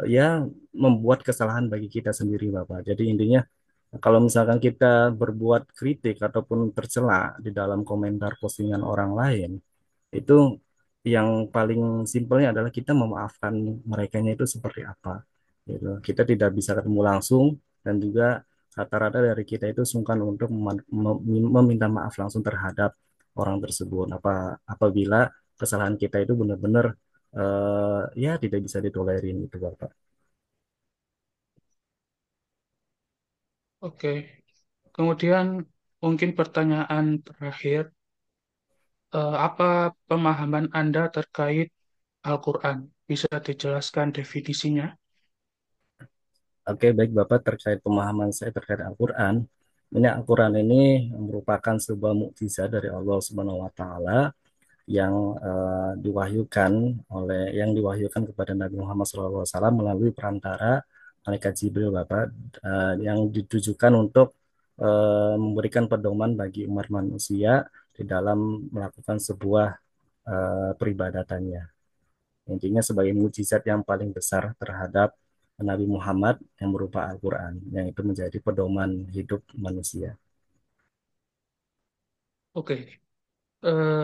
ya membuat kesalahan bagi kita sendiri Bapak. Jadi intinya kalau misalkan kita berbuat kritik ataupun tercela di dalam komentar postingan orang lain, itu yang paling simpelnya adalah kita memaafkan merekanya itu seperti apa. Gitu. Kita tidak bisa ketemu langsung dan juga rata-rata dari kita itu sungkan untuk meminta maaf langsung terhadap orang tersebut. Apabila kesalahan kita itu benar-benar ya tidak bisa ditolerin itu Bapak. Oke. Kemudian mungkin pertanyaan terakhir, apa pemahaman Anda terkait Al-Quran? Bisa dijelaskan definisinya? Oke, baik Bapak, terkait pemahaman saya terkait Al-Quran. Ini Al-Quran ini merupakan sebuah mukjizat dari Allah Subhanahu wa Ta'ala yang diwahyukan kepada Nabi Muhammad SAW melalui perantara malaikat Jibril Bapak, yang ditujukan untuk memberikan pedoman bagi umat manusia di dalam melakukan sebuah peribadatannya. Intinya sebagai mukjizat yang paling besar terhadap Nabi Muhammad yang berupa Al-Quran, yang itu menjadi pedoman hidup manusia. Oke.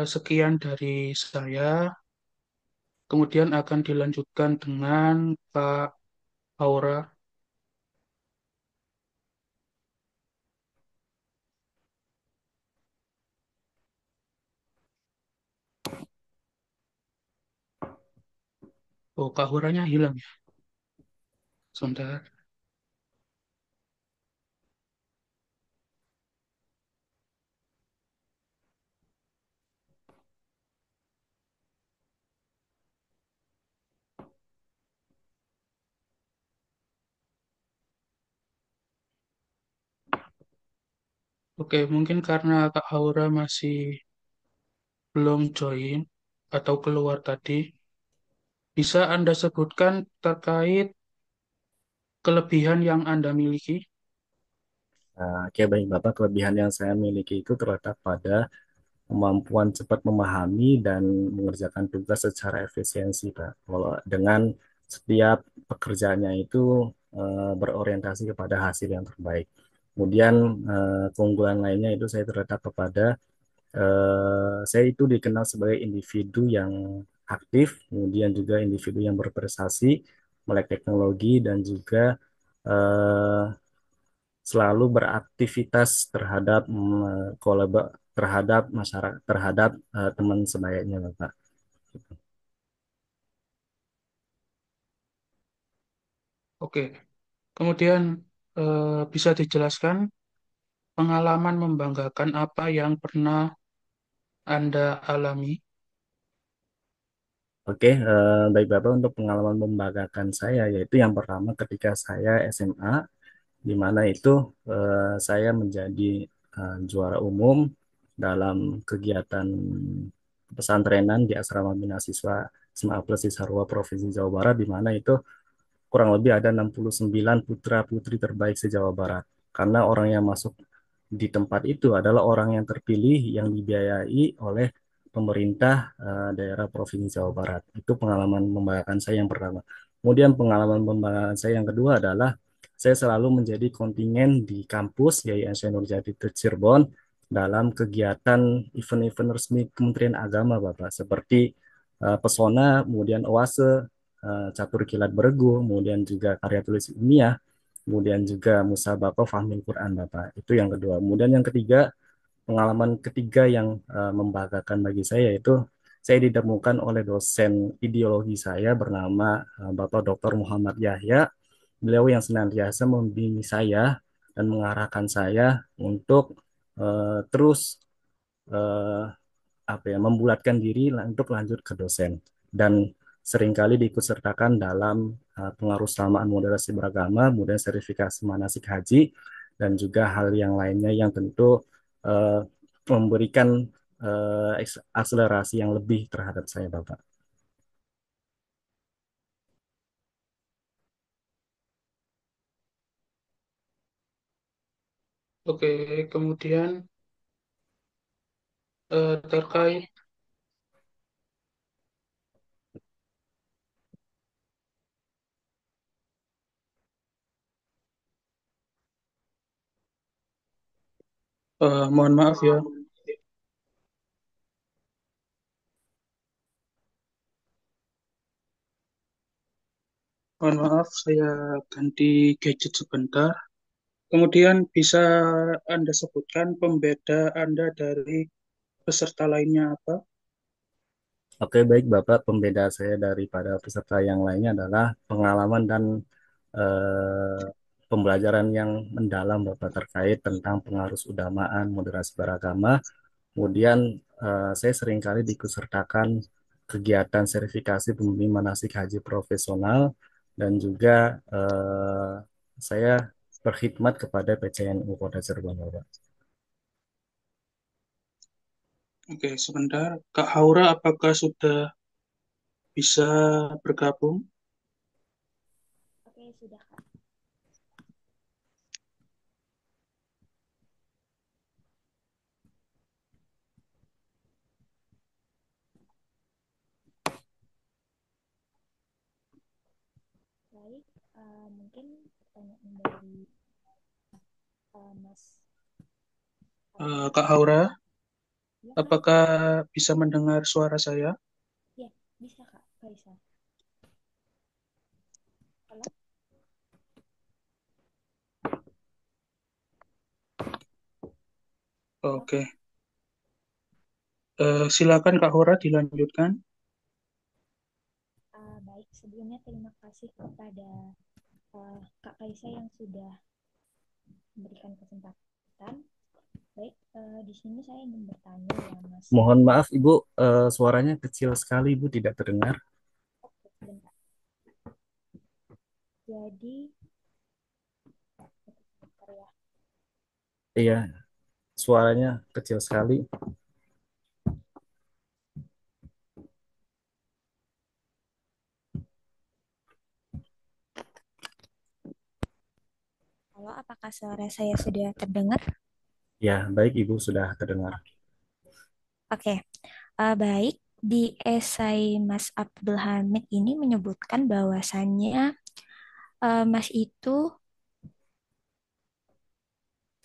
Sekian dari saya. Kemudian akan dilanjutkan dengan Pak Aura. Oh, Kak Auranya hilang ya. Sebentar. Oke, mungkin karena Kak Aura masih belum join atau keluar tadi, bisa Anda sebutkan terkait kelebihan yang Anda miliki? Nah, oke baik Bapak, kelebihan yang saya miliki itu terletak pada kemampuan cepat memahami dan mengerjakan tugas secara efisiensi, Pak. Kalau dengan setiap pekerjaannya itu berorientasi kepada hasil yang terbaik. Kemudian keunggulan lainnya itu saya terletak kepada saya itu dikenal sebagai individu yang aktif, kemudian juga individu yang berprestasi, melek teknologi dan juga eh, selalu beraktivitas terhadap terhadap masyarakat, terhadap teman sebayanya, Bapak. Oke, kemudian bisa dijelaskan pengalaman membanggakan apa yang pernah Anda alami? Oke, baik Bapak, untuk pengalaman membanggakan saya yaitu yang pertama ketika saya SMA, di mana itu saya menjadi juara umum dalam kegiatan pesantrenan di Asrama Binasiswa SMA Plus Cisarua Provinsi Jawa Barat, di mana itu kurang lebih ada 69 putra-putri terbaik se-Jawa Barat. Karena orang yang masuk di tempat itu adalah orang yang terpilih yang dibiayai oleh pemerintah daerah Provinsi Jawa Barat. Itu pengalaman membanggakan saya yang pertama. Kemudian pengalaman membanggakan saya yang kedua adalah saya selalu menjadi kontingen di kampus Yayasan Nurjati Cirebon dalam kegiatan event-event resmi Kementerian Agama, Bapak, seperti Pesona, kemudian Oase, Catur Kilat Beregu, kemudian juga karya tulis ilmiah, kemudian juga Musabaqah Fahmil Quran, Bapak. Itu yang kedua. Kemudian yang ketiga, pengalaman ketiga yang membanggakan bagi saya yaitu saya ditemukan oleh dosen ideologi saya bernama Bapak Dr. Muhammad Yahya. Beliau yang senantiasa membimbing saya dan mengarahkan saya untuk terus eh, apa ya, membulatkan diri untuk lanjut ke dosen dan seringkali diikutsertakan dalam pengaruh samaan moderasi beragama, kemudian sertifikasi manasik haji dan juga hal yang lainnya yang tentu eh, memberikan akselerasi yang lebih terhadap saya, Bapak. Oke, kemudian terkait mohon maaf ya, mohon maaf saya ganti gadget sebentar. Kemudian bisa Anda sebutkan pembeda Anda dari peserta lainnya apa? Oke, baik Bapak, pembeda saya daripada peserta yang lainnya adalah pengalaman dan eh, pembelajaran yang mendalam Bapak terkait tentang pengarus udamaan, moderasi beragama. Kemudian saya seringkali diikutsertakan kegiatan sertifikasi pembimbing manasik haji profesional dan juga saya berkhidmat kepada PCNU Kota Cirebon, Bapak. Oke, sebentar. Kak Haura, apakah sudah bisa bergabung? Oke, sudah Kak. Baik, mungkin pertanyaan dari Mas Kak Arya. Haura, Ya Kak? apakah bisa mendengar suara saya? Ya, bisa Kak. Bisa. Halo? Halo Oke, Kak? silakan Kak Haura dilanjutkan. Baik, sebelumnya terima kasih kepada Kak Kaisa yang sudah memberikan kesempatan. Baik, di sini saya ingin bertanya ya Mas. Mohon maaf Ibu, suaranya kecil sekali Ibu, tidak terdengar. Oke, sebentar. Jadi, sebentar ya. Iya, suaranya kecil sekali. Halo, apakah suara saya sudah terdengar? Ya, baik Ibu, sudah terdengar. Oke, baik. Di esai Mas Abdul Hamid ini menyebutkan bahwasannya Mas itu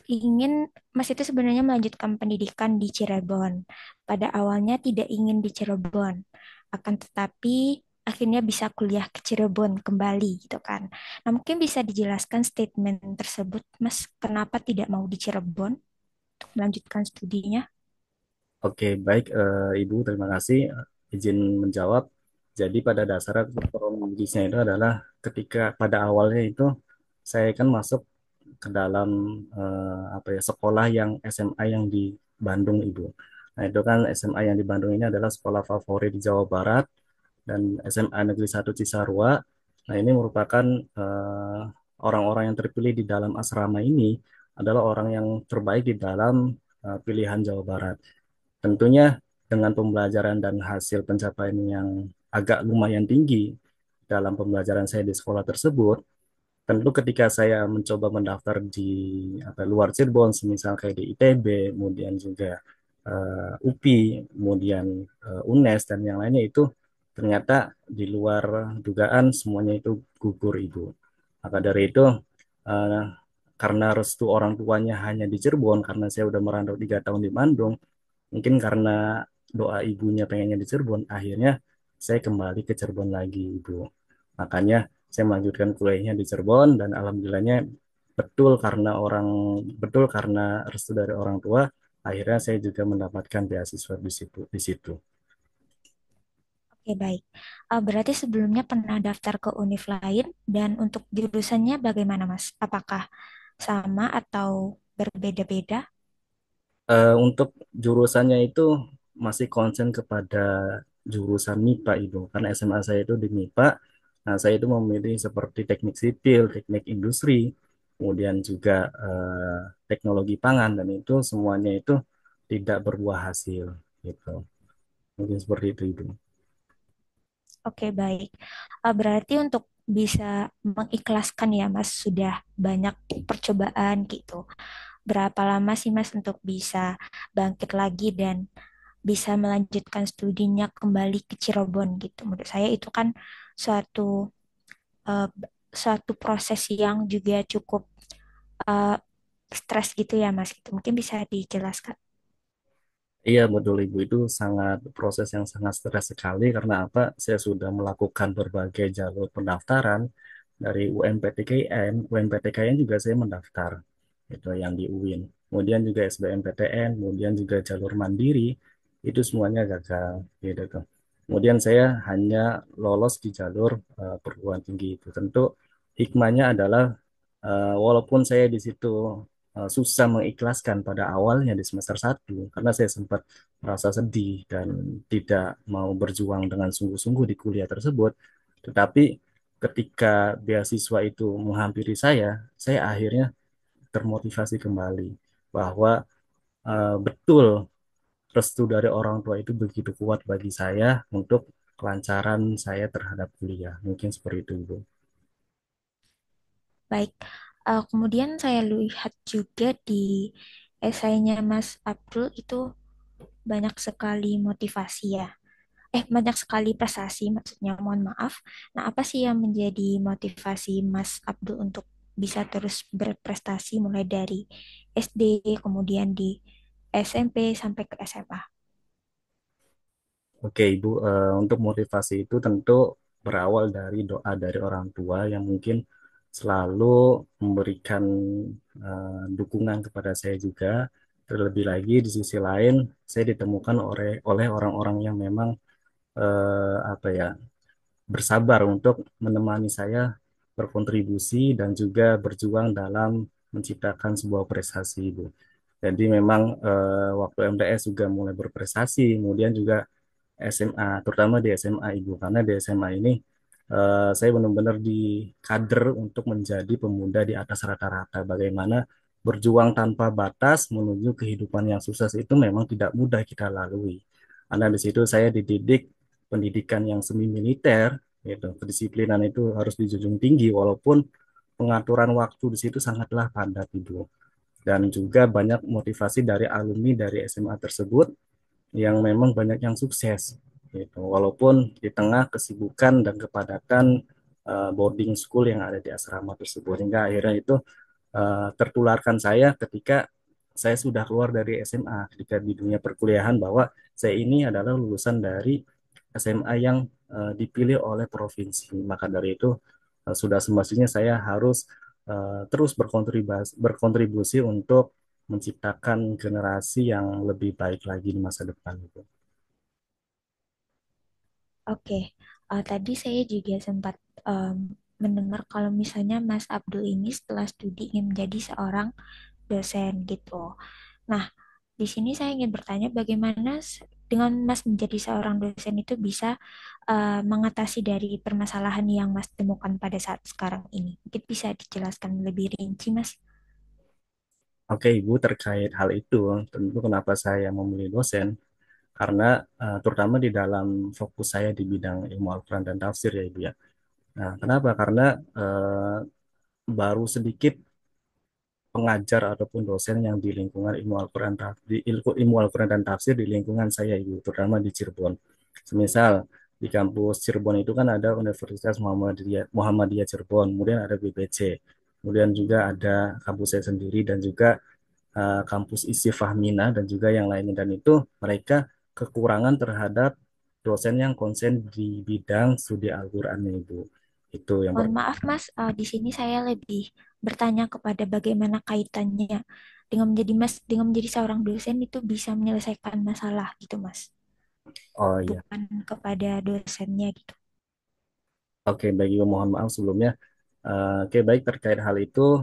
ingin, Mas itu sebenarnya melanjutkan pendidikan di Cirebon. Pada awalnya tidak ingin di Cirebon, akan tetapi akhirnya bisa kuliah ke Cirebon kembali gitu kan. Nah, mungkin bisa dijelaskan statement tersebut, Mas, kenapa tidak mau di Cirebon untuk melanjutkan studinya? Oke, baik Ibu, terima kasih izin menjawab. Jadi pada dasarnya kronologisnya itu adalah ketika pada awalnya itu saya kan masuk ke dalam apa ya sekolah yang SMA yang di Bandung, Ibu. Nah, itu kan SMA yang di Bandung ini adalah sekolah favorit di Jawa Barat dan SMA Negeri 1 Cisarua. Nah, ini merupakan orang-orang yang terpilih di dalam asrama ini adalah orang yang terbaik di dalam pilihan Jawa Barat. Tentunya dengan pembelajaran dan hasil pencapaian yang agak lumayan tinggi dalam pembelajaran saya di sekolah tersebut, tentu ketika saya mencoba mendaftar di luar Cirebon, semisal kayak di ITB, kemudian juga UPI, kemudian UNES dan yang lainnya itu ternyata di luar dugaan semuanya itu gugur Ibu. Maka dari itu eh, karena restu orang tuanya hanya di Cirebon, karena saya udah merantau 3 tahun di Bandung, mungkin karena doa ibunya pengennya di Cirebon, akhirnya saya kembali ke Cirebon lagi, Ibu. Makanya saya melanjutkan kuliahnya di Cirebon dan alhamdulillahnya betul karena restu dari orang tua, akhirnya saya juga mendapatkan beasiswa di situ. Oke, baik. Berarti sebelumnya pernah daftar ke univ lain dan untuk jurusannya bagaimana, Mas? Apakah sama atau berbeda-beda? Untuk jurusannya itu masih konsen kepada jurusan MIPA, Ibu, karena SMA saya itu di MIPA. Nah, saya itu memilih seperti teknik sipil, teknik industri, kemudian juga teknologi pangan, dan itu semuanya itu tidak berbuah hasil, gitu. Mungkin seperti itu, Ibu. Oke, baik. Berarti untuk bisa mengikhlaskan ya, Mas, sudah banyak percobaan gitu. Berapa lama sih, Mas, untuk bisa bangkit lagi dan bisa melanjutkan studinya kembali ke Cirebon gitu. Menurut saya itu kan suatu eh, suatu proses yang juga cukup eh, stres gitu ya, Mas. Gitu. Mungkin bisa dijelaskan. Iya betul Ibu, itu sangat proses yang sangat stres sekali karena apa? Saya sudah melakukan berbagai jalur pendaftaran dari UMPTKN, UMPTKN juga saya mendaftar, itu yang di UIN. Kemudian juga SBMPTN, kemudian juga jalur mandiri, itu semuanya gagal, gitu tuh. Kemudian saya hanya lolos di jalur perguruan tinggi itu. Tentu hikmahnya adalah walaupun saya di situ susah mengikhlaskan pada awalnya di semester 1 karena saya sempat merasa sedih dan tidak mau berjuang dengan sungguh-sungguh di kuliah tersebut. Tetapi ketika beasiswa itu menghampiri saya akhirnya termotivasi kembali bahwa betul restu dari orang tua itu begitu kuat bagi saya untuk kelancaran saya terhadap kuliah. Mungkin seperti itu, Ibu. Baik. Kemudian saya lihat juga di esainya Mas Abdul itu banyak sekali motivasi ya. Banyak sekali prestasi maksudnya, mohon maaf. Nah, apa sih yang menjadi motivasi Mas Abdul untuk bisa terus berprestasi mulai dari SD, kemudian di SMP sampai ke SMA? Oke, Ibu, untuk motivasi itu tentu berawal dari doa dari orang tua yang mungkin selalu memberikan dukungan kepada saya juga. Terlebih lagi di sisi lain, saya ditemukan oleh orang-orang yang memang apa ya bersabar untuk menemani saya berkontribusi dan juga berjuang dalam menciptakan sebuah prestasi, Ibu. Jadi memang waktu MTS juga mulai berprestasi, kemudian juga SMA, terutama di SMA Ibu, karena di SMA ini saya benar-benar dikader untuk menjadi pemuda di atas rata-rata. Bagaimana berjuang tanpa batas menuju kehidupan yang sukses itu memang tidak mudah kita lalui. Karena di situ saya dididik pendidikan yang semi militer, gitu. Kedisiplinan itu harus dijunjung tinggi, walaupun pengaturan waktu di situ sangatlah padat, Ibu. Dan juga banyak motivasi dari alumni dari SMA tersebut yang memang banyak yang sukses gitu. Walaupun di tengah kesibukan dan kepadatan boarding school yang ada di asrama tersebut hingga akhirnya itu tertularkan saya ketika saya sudah keluar dari SMA ketika di dunia perkuliahan bahwa saya ini adalah lulusan dari SMA yang dipilih oleh provinsi. Maka dari itu sudah semestinya saya harus terus berkontribusi untuk menciptakan generasi yang lebih baik lagi di masa depan itu. Oke, tadi saya juga sempat em, mendengar kalau misalnya Mas Abdul ini setelah studi ingin menjadi seorang dosen gitu. Nah, di sini saya ingin bertanya bagaimana dengan Mas menjadi seorang dosen itu bisa mengatasi dari permasalahan yang Mas temukan pada saat sekarang ini. Mungkin bisa dijelaskan lebih rinci, Mas. Oke, Ibu, terkait hal itu, tentu kenapa saya memilih dosen, karena terutama di dalam fokus saya di bidang ilmu Al-Quran dan tafsir ya, Ibu ya. Nah, kenapa? Karena baru sedikit pengajar ataupun dosen yang di lingkungan ilmu Al-Quran ilmu Al-Quran dan tafsir di lingkungan saya Ibu, terutama di Cirebon. Semisal di kampus Cirebon itu kan ada Universitas Muhammadiyah Cirebon, kemudian ada BPC, kemudian juga ada kampus saya sendiri dan juga kampus isi Fahmina dan juga yang lainnya, dan itu mereka kekurangan terhadap dosen yang konsen di bidang studi Al-Quran Ibu. Itu yang Mohon maaf, Mas, di sini saya lebih bertanya kepada bagaimana kaitannya dengan menjadi Mas, dengan menjadi seorang dosen itu bisa menyelesaikan masalah gitu, Mas. oh iya. Bukan kepada dosennya gitu. Oke, baik Ibu, mohon maaf sebelumnya. Oke, baik terkait hal itu,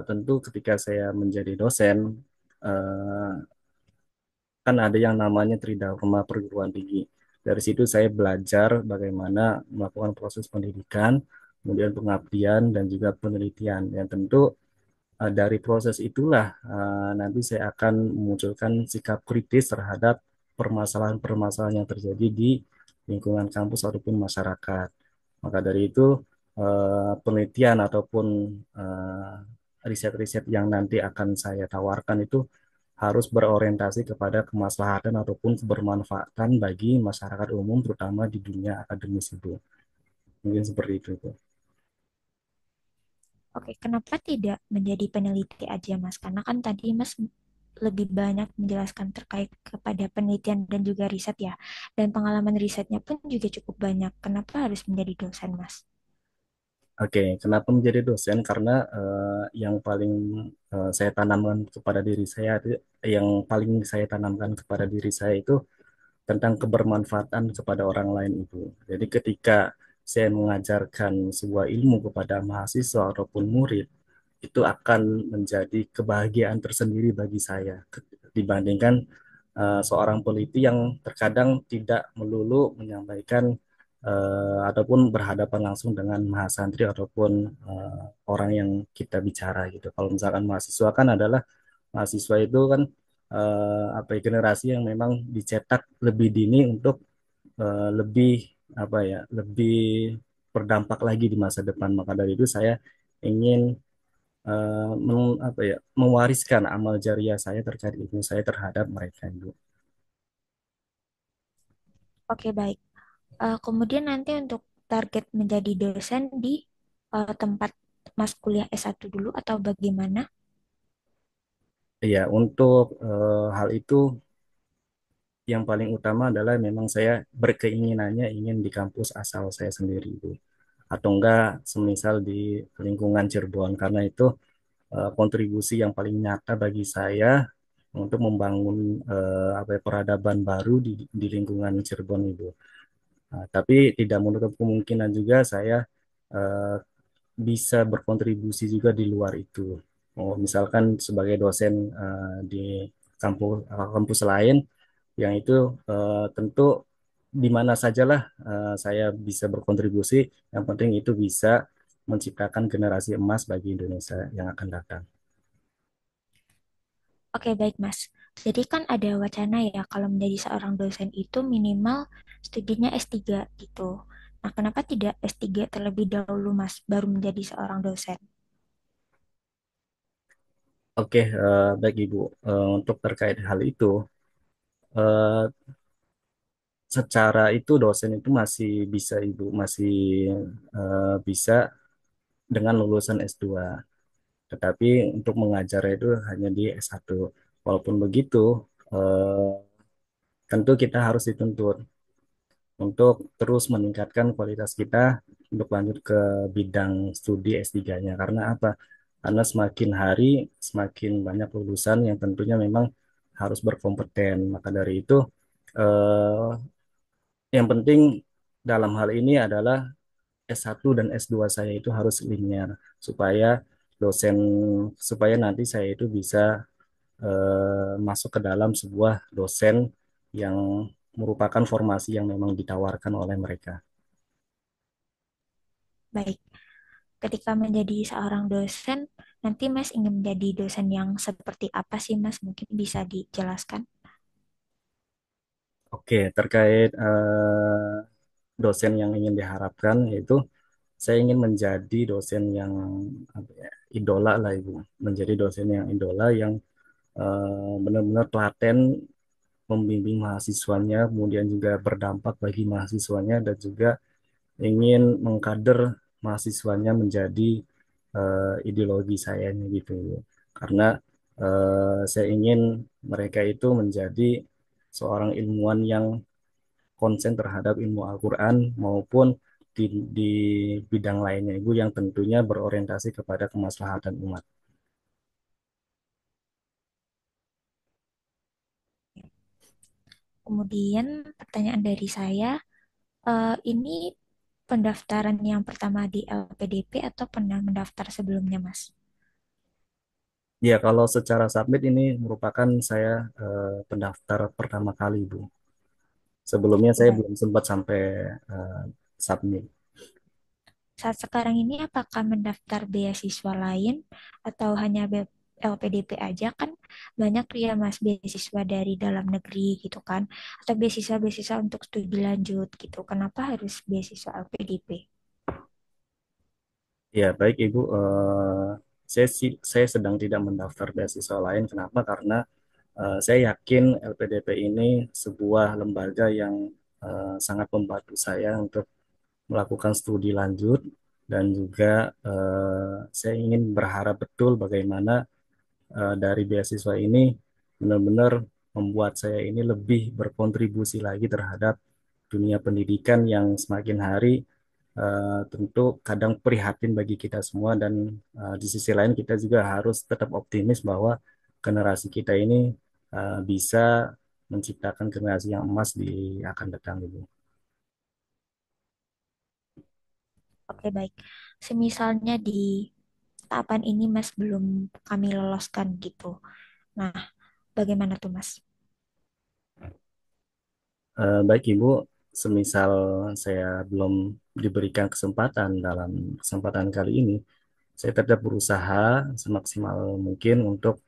tentu ketika saya menjadi dosen, eh, kan ada yang namanya Tridharma Perguruan Tinggi. Dari situ saya belajar bagaimana melakukan proses pendidikan, kemudian pengabdian, dan juga penelitian. Yang tentu dari proses itulah nanti saya akan memunculkan sikap kritis terhadap permasalahan-permasalahan yang terjadi di lingkungan kampus ataupun masyarakat. Maka dari itu penelitian ataupun eh, riset-riset yang nanti akan saya tawarkan itu harus berorientasi kepada kemaslahatan ataupun kebermanfaatan bagi masyarakat umum, terutama di dunia akademis itu. Mungkin seperti itu, Bu. Oke, kenapa tidak menjadi peneliti aja, Mas? Karena kan tadi Mas lebih banyak menjelaskan terkait kepada penelitian dan juga riset ya. Dan pengalaman risetnya pun juga cukup banyak. Kenapa harus menjadi dosen, Mas? Oke, kenapa menjadi dosen? Karena yang paling saya tanamkan kepada diri saya, yang paling saya tanamkan kepada diri saya itu tentang kebermanfaatan kepada orang lain itu. Jadi ketika saya mengajarkan sebuah ilmu kepada mahasiswa ataupun murid, itu akan menjadi kebahagiaan tersendiri bagi saya dibandingkan seorang peneliti yang terkadang tidak melulu menyampaikan ataupun berhadapan langsung dengan mahasantri ataupun orang yang kita bicara gitu. Kalau misalkan mahasiswa kan adalah mahasiswa itu kan apa ya, generasi yang memang dicetak lebih dini untuk lebih apa ya, lebih berdampak lagi di masa depan. Maka dari itu saya ingin apa ya, mewariskan amal jariah saya terkait ilmu saya terhadap mereka itu. Oke, baik. Kemudian nanti untuk target menjadi dosen di tempat Mas kuliah S1 dulu atau bagaimana? Ya, untuk hal itu yang paling utama adalah memang saya berkeinginannya ingin di kampus asal saya sendiri itu, atau enggak semisal di lingkungan Cirebon, karena itu kontribusi yang paling nyata bagi saya untuk membangun apa ya, peradaban baru di lingkungan Cirebon itu. Nah, tapi tidak menutup kemungkinan juga saya eh, bisa berkontribusi juga di luar itu. Oh, misalkan sebagai dosen di kampus lain yang itu tentu di mana sajalah saya bisa berkontribusi. Yang penting itu bisa menciptakan generasi emas bagi Indonesia yang akan datang. Oke, baik, Mas. Jadi kan ada wacana ya kalau menjadi seorang dosen itu minimal studinya S3 gitu. Nah, kenapa tidak S3 terlebih dahulu, Mas, baru menjadi seorang dosen? Oke, baik Ibu. Untuk terkait hal itu, eh, secara itu dosen itu masih bisa Ibu, masih bisa dengan lulusan S2. Tetapi untuk mengajar itu hanya di S1. Walaupun begitu, eh, tentu kita harus dituntut untuk terus meningkatkan kualitas kita untuk lanjut ke bidang studi S3-nya. Karena apa? Karena semakin hari semakin banyak lulusan yang tentunya memang harus berkompeten. Maka dari itu, eh, yang penting dalam hal ini adalah S1 dan S2 saya itu harus linear supaya dosen supaya nanti saya itu bisa masuk ke dalam sebuah dosen yang merupakan formasi yang memang ditawarkan oleh mereka. Baik, ketika menjadi seorang dosen, nanti Mas ingin menjadi dosen yang seperti apa sih Mas? Mungkin bisa dijelaskan. Oke, terkait dosen yang ingin diharapkan yaitu saya ingin menjadi dosen yang apa ya, idola lah Ibu, menjadi dosen yang idola yang benar-benar telaten membimbing mahasiswanya, kemudian juga berdampak bagi mahasiswanya dan juga ingin mengkader mahasiswanya menjadi ideologi saya gitu. Karena saya ingin mereka itu menjadi seorang ilmuwan yang konsen terhadap ilmu Al-Quran maupun di, di bidang lainnya Ibu yang tentunya berorientasi kepada kemaslahatan umat. Kemudian pertanyaan dari saya, ini pendaftaran yang pertama di LPDP atau pernah mendaftar sebelumnya, Mas? Ya, kalau secara submit ini merupakan saya pendaftar pertama kali, Bu. Sebelumnya Oke, saya baik. belum sempat sampai eh, submit. Saat sekarang ini apakah mendaftar beasiswa lain atau hanya LPDP aja kan banyak tuh ya Mas beasiswa dari dalam negeri gitu kan atau beasiswa-beasiswa untuk studi lanjut gitu. Kenapa harus beasiswa LPDP? Ya, baik Ibu. Saya sedang tidak mendaftar beasiswa lain. Kenapa? Karena saya yakin LPDP ini sebuah lembaga yang sangat membantu saya untuk melakukan studi lanjut dan juga saya ingin berharap betul bagaimana dari beasiswa ini benar-benar membuat saya ini lebih berkontribusi lagi terhadap dunia pendidikan yang semakin hari tentu kadang prihatin bagi kita semua dan di sisi lain kita juga harus tetap optimis bahwa generasi kita ini bisa menciptakan generasi yang emas di akan datang Ibu. Oke, baik. Semisalnya di tahapan ini Mas belum kami loloskan gitu. Nah, bagaimana tuh Mas? Baik Ibu, semisal saya belum diberikan kesempatan dalam kesempatan kali ini, saya tetap berusaha semaksimal mungkin untuk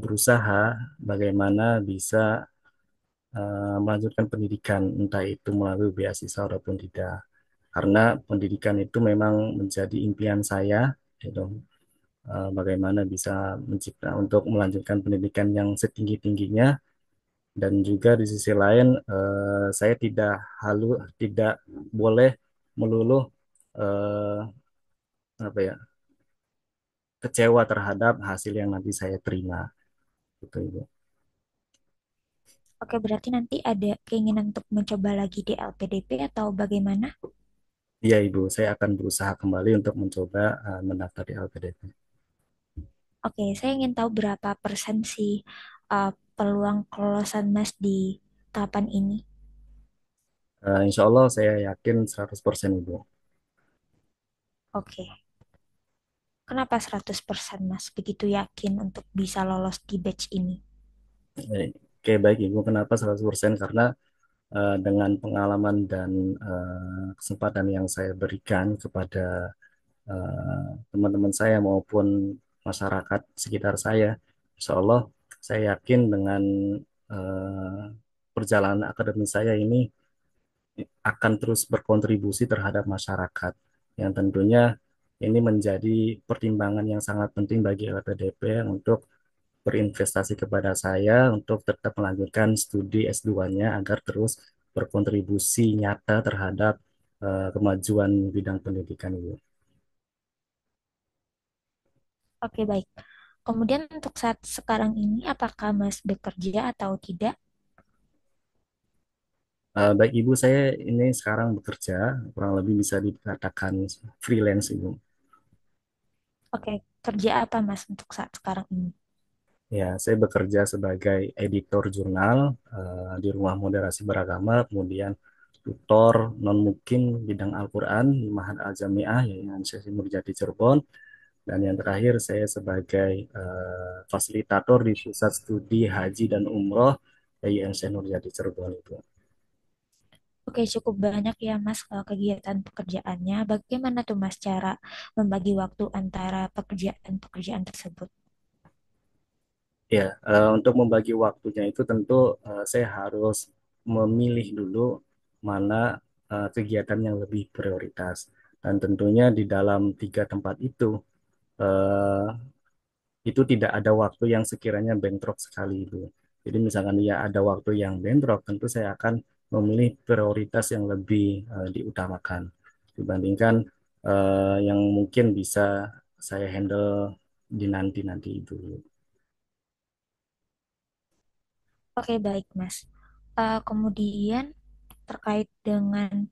berusaha bagaimana bisa melanjutkan pendidikan, entah itu melalui beasiswa ataupun tidak. Karena pendidikan itu memang menjadi impian saya, gitu. Bagaimana bisa mencipta untuk melanjutkan pendidikan yang setinggi-tingginya dan juga di sisi lain saya tidak boleh melulu eh, apa ya kecewa terhadap hasil yang nanti saya terima gitu Ibu. Oke, berarti nanti ada keinginan untuk mencoba lagi di LPDP atau bagaimana? Iya Ibu, saya akan berusaha kembali untuk mencoba mendaftar di LPDP. Oke, saya ingin tahu berapa persen sih uh, peluang kelolosan Mas di tahapan ini. Insya Allah saya yakin 100% Ibu. Oke, kenapa 100% Mas begitu yakin untuk bisa lolos di batch ini? Oke baik Ibu, kenapa 100%? Karena dengan pengalaman dan kesempatan yang saya berikan kepada teman-teman saya maupun masyarakat sekitar saya, insya Allah saya yakin dengan eh, perjalanan akademi saya ini akan terus berkontribusi terhadap masyarakat yang tentunya ini menjadi pertimbangan yang sangat penting bagi LPDP untuk berinvestasi kepada saya untuk tetap melanjutkan studi S2-nya agar terus berkontribusi nyata terhadap kemajuan bidang pendidikan itu. Oke, baik. Kemudian untuk saat sekarang ini, apakah Mas bekerja atau tidak? Baik Ibu, saya ini sekarang bekerja, kurang lebih bisa dikatakan freelance Ibu. Oke, kerja apa Mas untuk saat sekarang ini? Ya, saya bekerja sebagai editor jurnal di Rumah Moderasi Beragama, kemudian tutor non mukim bidang Al-Quran di Mahat Al-Jamiah, Yayasan Syekh Nurjati Cirebon, dan yang terakhir saya sebagai fasilitator di Pusat Studi Haji dan Umroh Yayasan Syekh Nurjati Cirebon itu. Oke, cukup banyak ya Mas kegiatan pekerjaannya. Bagaimana tuh Mas cara membagi waktu antara pekerjaan-pekerjaan tersebut? Ya, untuk membagi waktunya itu tentu saya harus memilih dulu mana kegiatan yang lebih prioritas. Dan tentunya di dalam tiga tempat eh, itu tidak ada waktu yang sekiranya bentrok sekali itu. Jadi misalkan ya ada waktu yang bentrok, tentu saya akan memilih prioritas yang lebih diutamakan dibandingkan yang mungkin bisa saya handle di nanti-nanti itu. Oke, baik Mas. Kemudian terkait dengan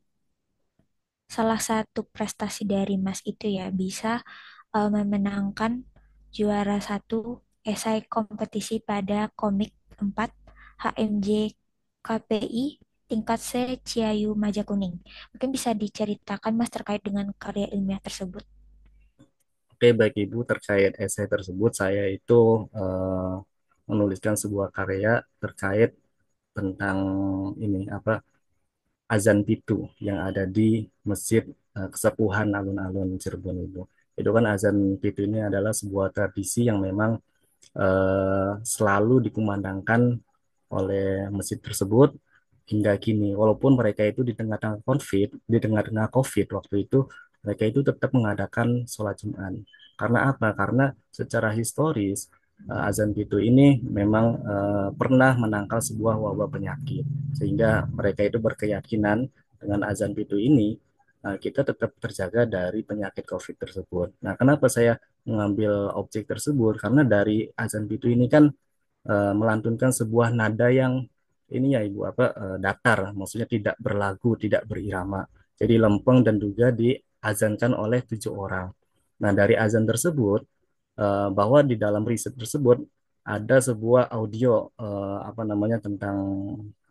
salah satu prestasi dari Mas itu ya bisa memenangkan juara satu esai kompetisi pada Komik 4 HMJ KPI tingkat C Ciayu Majakuning. Mungkin bisa diceritakan Mas terkait dengan karya ilmiah tersebut. Oke, baik Ibu, terkait esai tersebut, saya itu eh, menuliskan sebuah karya terkait tentang ini apa azan pitu yang ada di Masjid Kesepuhan Alun-Alun Cirebon itu. Itu kan azan pitu ini adalah sebuah tradisi yang memang selalu dikumandangkan oleh masjid tersebut hingga kini. Walaupun mereka itu di tengah-tengah COVID waktu itu, mereka itu tetap mengadakan sholat Jumat. Karena apa? Karena secara historis azan pitu ini memang pernah menangkal sebuah wabah penyakit, sehingga mereka itu berkeyakinan dengan azan pitu ini kita tetap terjaga dari penyakit COVID tersebut. Nah, kenapa saya mengambil objek tersebut? Karena dari azan pitu ini kan melantunkan sebuah nada yang ini ya Ibu apa datar, maksudnya tidak berlagu, tidak berirama. Jadi lempeng dan juga diazankan oleh 7 orang. Nah, dari azan tersebut bahwa di dalam riset tersebut ada sebuah audio apa namanya tentang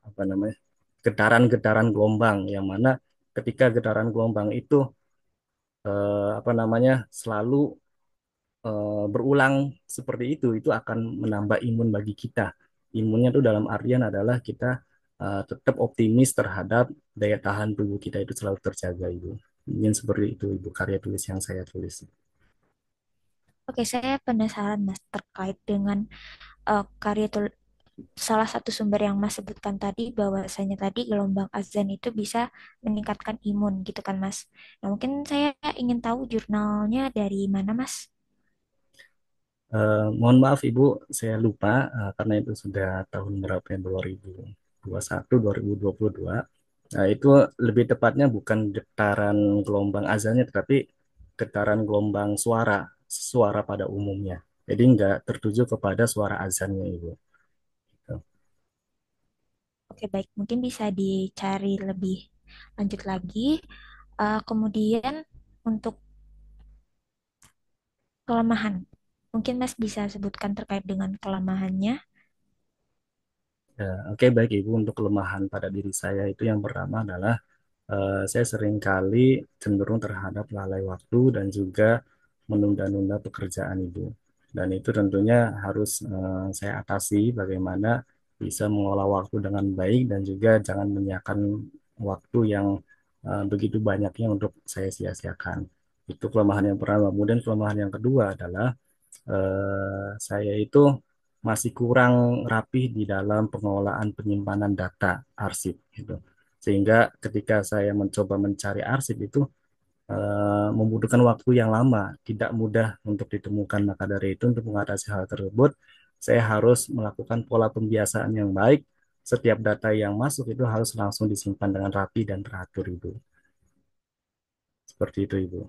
apa namanya getaran-getaran gelombang yang mana ketika getaran gelombang itu apa namanya selalu berulang seperti itu akan menambah imun bagi kita. Imunnya itu dalam artian adalah kita tetap optimis terhadap daya tahan tubuh kita itu selalu terjaga itu. Mungkin seperti itu Ibu karya tulis yang saya tulis. Oke, saya penasaran Mas terkait dengan karya salah satu sumber yang Mas sebutkan tadi bahwasanya tadi gelombang azan itu bisa meningkatkan imun gitu kan Mas. Nah, mungkin saya ingin tahu jurnalnya dari mana Mas? Mohon maaf Ibu, saya lupa karena itu sudah tahun berapa ya 2021, 2022. Nah, itu lebih tepatnya bukan getaran gelombang azannya, tetapi getaran gelombang suara pada umumnya. Jadi nggak tertuju kepada suara azannya Ibu. Oke, baik. Mungkin bisa dicari lebih lanjut lagi. Kemudian untuk kelemahan, mungkin Mas bisa sebutkan terkait dengan kelemahannya. Ya, oke baik Ibu, untuk kelemahan pada diri saya itu yang pertama adalah saya seringkali cenderung terhadap lalai waktu dan juga menunda-nunda pekerjaan Ibu. Dan itu tentunya harus saya atasi bagaimana bisa mengolah waktu dengan baik dan juga jangan menyiapkan waktu yang begitu banyaknya untuk saya sia-siakan. Itu kelemahan yang pertama. Kemudian kelemahan yang kedua adalah saya itu masih kurang rapih di dalam pengelolaan penyimpanan data arsip gitu. Sehingga ketika saya mencoba mencari arsip itu membutuhkan waktu yang lama, tidak mudah untuk ditemukan. Maka dari itu untuk mengatasi hal tersebut, saya harus melakukan pola pembiasaan yang baik. Setiap data yang masuk itu harus langsung disimpan dengan rapi dan teratur itu. Seperti itu, Ibu.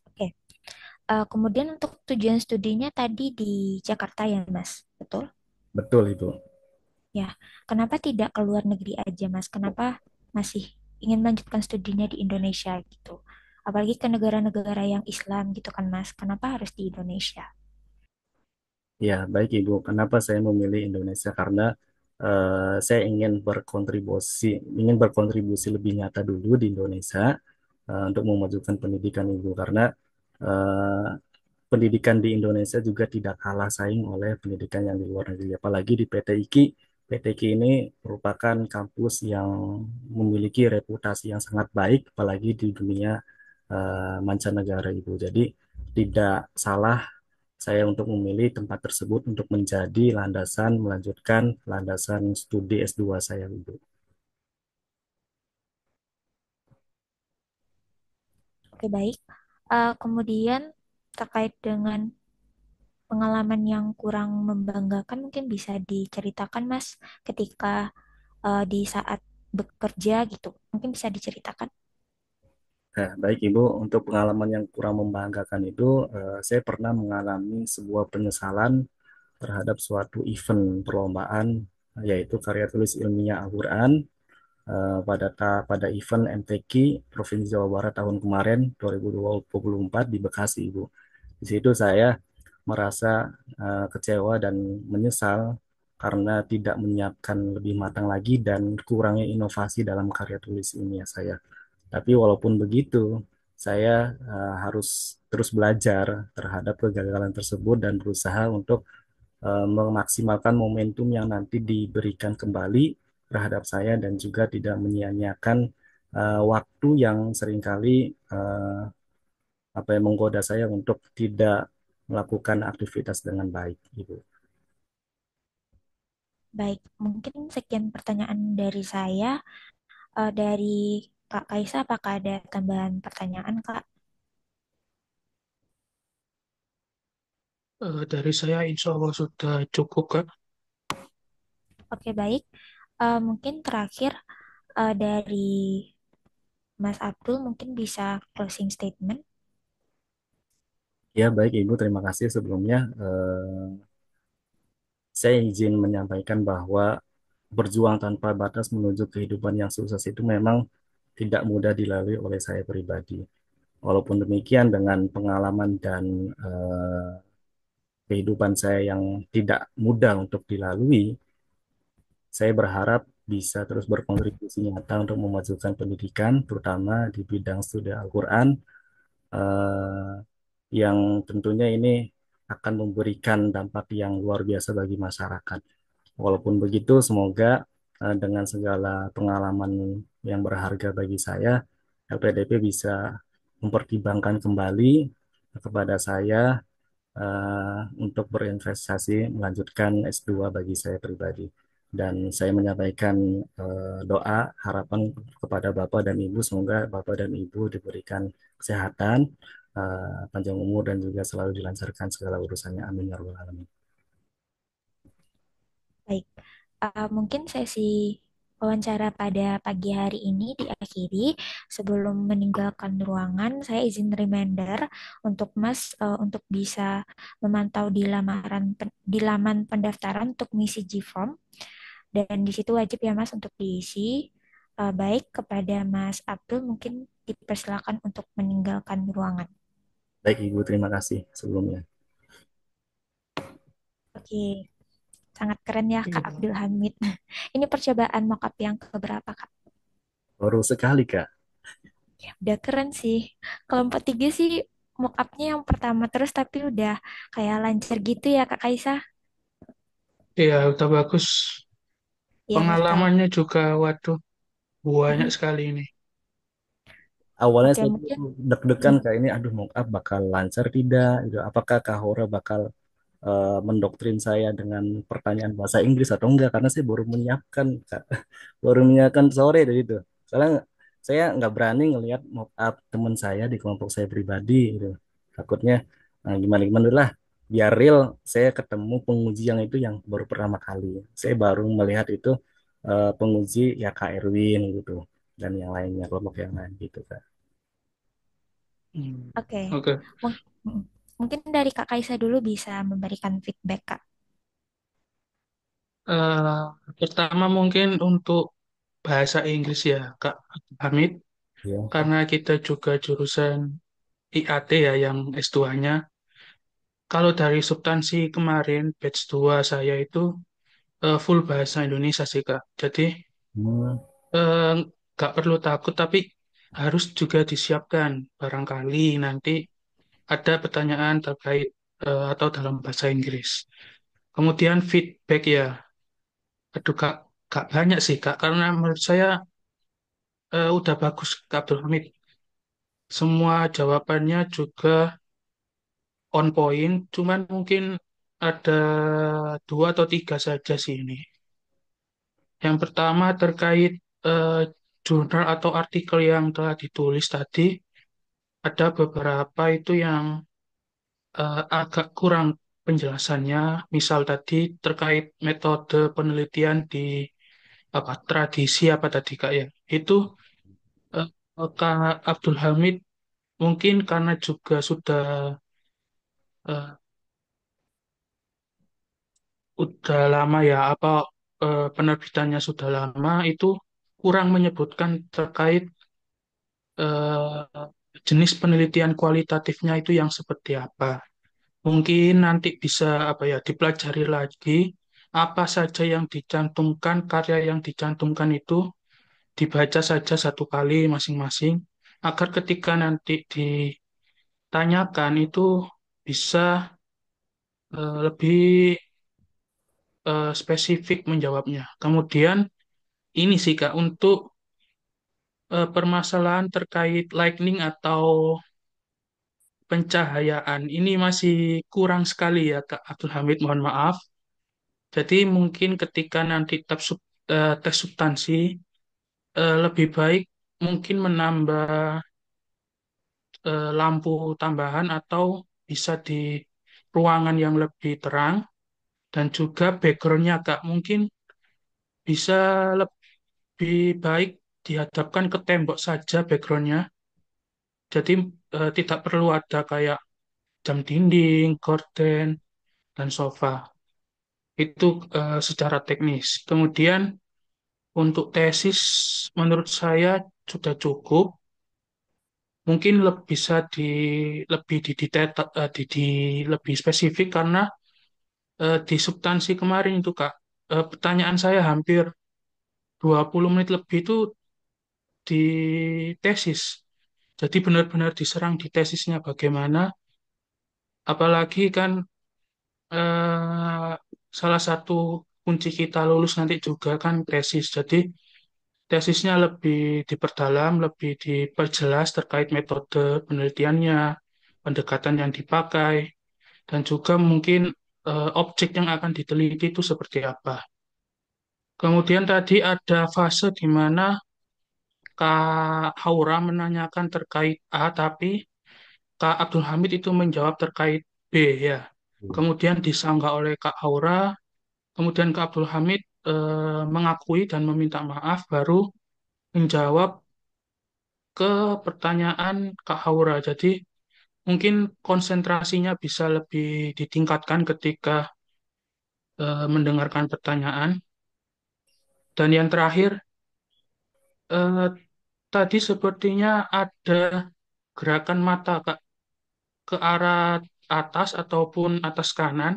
Oke. Kemudian untuk tujuan studinya tadi di Jakarta ya, Mas. Betul? Betul, Ibu. Ya, kenapa tidak ke luar negeri aja, Mas? Kenapa masih ingin melanjutkan studinya di Indonesia gitu? Apalagi ke negara-negara yang Islam gitu kan, Mas. Kenapa harus di Indonesia? Ya, baik Ibu. Kenapa saya memilih Indonesia? Karena saya ingin berkontribusi lebih nyata dulu di Indonesia untuk memajukan pendidikan Ibu. Karena eh, pendidikan di Indonesia juga tidak kalah saing oleh pendidikan yang di luar negeri. Apalagi di PT IKI. PT IKI ini merupakan kampus yang memiliki reputasi yang sangat baik, apalagi di dunia mancanegara Ibu. Jadi tidak salah saya untuk memilih tempat tersebut untuk menjadi landasan melanjutkan landasan studi S2 saya, Ibu. Oke, baik. Kemudian terkait dengan pengalaman yang kurang membanggakan mungkin bisa diceritakan, Mas, ketika di saat bekerja gitu. Mungkin bisa diceritakan. Nah, baik Ibu, untuk pengalaman yang kurang membanggakan itu, saya pernah mengalami sebuah penyesalan terhadap suatu event perlombaan, yaitu karya tulis ilmiah Al-Quran pada event MTQ Provinsi Jawa Barat tahun kemarin 2024 di Bekasi, Ibu. Di situ saya merasa kecewa dan menyesal karena tidak menyiapkan lebih matang lagi dan kurangnya inovasi dalam karya tulis ilmiah saya. Tapi walaupun begitu, saya harus terus belajar terhadap kegagalan tersebut dan berusaha untuk memaksimalkan momentum yang nanti diberikan kembali terhadap saya dan juga tidak menyia-nyiakan waktu yang seringkali menggoda saya untuk tidak melakukan aktivitas dengan baik, Ibu. Baik, mungkin sekian pertanyaan dari saya. Dari Kak Kaisa, apakah ada tambahan pertanyaan, Kak? Dari saya insya Allah sudah cukup, Kak. Oke, baik. Mungkin terakhir dari Mas Abdul mungkin bisa closing statement. Ya, baik Ibu, terima kasih sebelumnya. Saya izin menyampaikan bahwa berjuang tanpa batas menuju kehidupan yang sukses itu memang tidak mudah dilalui oleh saya pribadi. Walaupun demikian, dengan pengalaman dan kehidupan saya yang tidak mudah untuk dilalui, saya berharap bisa terus berkontribusi nyata untuk memajukan pendidikan, terutama di bidang studi Al-Quran, eh, yang tentunya ini akan memberikan dampak yang luar biasa bagi masyarakat. Walaupun begitu, semoga dengan segala pengalaman yang berharga bagi saya, LPDP bisa mempertimbangkan kembali kepada saya untuk berinvestasi melanjutkan S2 bagi saya pribadi. Dan saya menyampaikan doa, harapan kepada Bapak dan Ibu, semoga Bapak dan Ibu diberikan kesehatan, panjang umur, dan juga selalu dilancarkan segala urusannya. Amin ya rabbal alamin. Baik, mungkin sesi wawancara pada pagi hari ini diakhiri. Sebelum meninggalkan ruangan, saya izin reminder untuk Mas untuk bisa memantau di laman pendaftaran untuk mengisi G-form dan di situ wajib ya Mas untuk diisi. Baik kepada Mas Abdul mungkin dipersilakan untuk meninggalkan ruangan. Baik Ibu, terima kasih sebelumnya. Oke, sangat keren ya Kak Iya. Abdul Hamid. Ini percobaan mockup yang keberapa Kak? Baru sekali Kak. Ya, udah keren sih. Kelompok tiga sih mockupnya yang pertama terus tapi udah kayak lancar gitu ya Kak Kaisa. Iya, udah bagus. Iya betul. Pengalamannya juga, waduh, banyak sekali ini. Awalnya Oke saya mungkin. tuh deg-degan kayak ini, aduh mau up bakal lancar tidak, gitu. Apakah Kak Hora bakal mendoktrin saya dengan pertanyaan bahasa Inggris atau enggak? Karena saya baru menyiapkan, Kak. Baru menyiapkan sore dari itu. Soalnya saya nggak berani ngelihat mock up teman saya di kelompok saya pribadi, gitu. Takutnya gimana-gimana lah. Biar real, saya ketemu penguji yang itu yang baru pertama kali. Saya baru melihat itu penguji ya Kak Erwin gitu dan yang lainnya kelompok yang lain gitu Kak. Hmm. Oke. Oke. Mung- Mungkin dari Kak Kaisa dulu bisa memberikan feedback Kak. Eh, Pertama mungkin untuk bahasa Inggris ya, Kak Hamid, Ya. karena kita juga jurusan IAT ya yang S2-nya. Kalau dari substansi kemarin, batch 2 saya itu full bahasa Indonesia sih, Kak. Jadi Hmm. eh, nggak perlu takut, tapi harus juga disiapkan. Barangkali nanti ada pertanyaan terkait atau dalam bahasa Inggris. Kemudian feedback ya, aduh Kak, Kak banyak sih Kak, karena menurut saya udah bagus Kak Abdul Hamid. Semua jawabannya juga on point, cuman mungkin ada dua atau tiga saja sih ini. Yang pertama terkait eh, jurnal atau artikel yang telah ditulis tadi, ada beberapa itu yang agak kurang penjelasannya. Misal tadi terkait metode penelitian di apa tradisi apa tadi Kak ya. Itu eh, Kak Abdul Hamid mungkin karena juga sudah eh, udah lama ya apa penerbitannya sudah lama itu kurang menyebutkan terkait jenis penelitian kualitatifnya itu yang seperti apa. Mungkin nanti bisa apa ya dipelajari lagi apa saja yang dicantumkan, karya yang dicantumkan itu dibaca saja satu kali masing-masing agar ketika nanti ditanyakan itu bisa lebih spesifik menjawabnya. Kemudian ini sih Kak untuk permasalahan terkait lightning atau pencahayaan ini masih kurang sekali ya Kak Abdul Hamid, mohon maaf. Jadi mungkin ketika nanti tes substansi lebih baik mungkin menambah lampu tambahan atau bisa di ruangan yang lebih terang dan juga backgroundnya Kak mungkin bisa lebih baik dihadapkan ke tembok saja backgroundnya. Jadi tidak perlu ada kayak jam dinding, gorden, dan sofa. Itu secara teknis. Kemudian untuk tesis menurut saya sudah cukup. Mungkin bisa lebih lebih spesifik karena di substansi kemarin itu Kak, pertanyaan saya hampir 20 menit lebih itu di tesis. Jadi benar-benar diserang di tesisnya bagaimana, apalagi kan salah satu kunci kita lulus nanti juga kan tesis. Jadi tesisnya lebih diperdalam, lebih diperjelas terkait metode penelitiannya, pendekatan yang dipakai, dan juga mungkin objek yang akan diteliti itu seperti apa. Kemudian tadi ada fase di mana Kak Haura menanyakan terkait A, tapi Kak Abdul Hamid itu menjawab terkait B ya. Kemudian disanggah oleh Kak Haura, kemudian Kak Abdul Hamid mengakui dan meminta maaf, baru menjawab ke pertanyaan Kak Haura. Jadi mungkin konsentrasinya bisa lebih ditingkatkan ketika mendengarkan pertanyaan. Dan yang terakhir, eh, tadi sepertinya ada gerakan mata Kak, ke arah atas ataupun atas kanan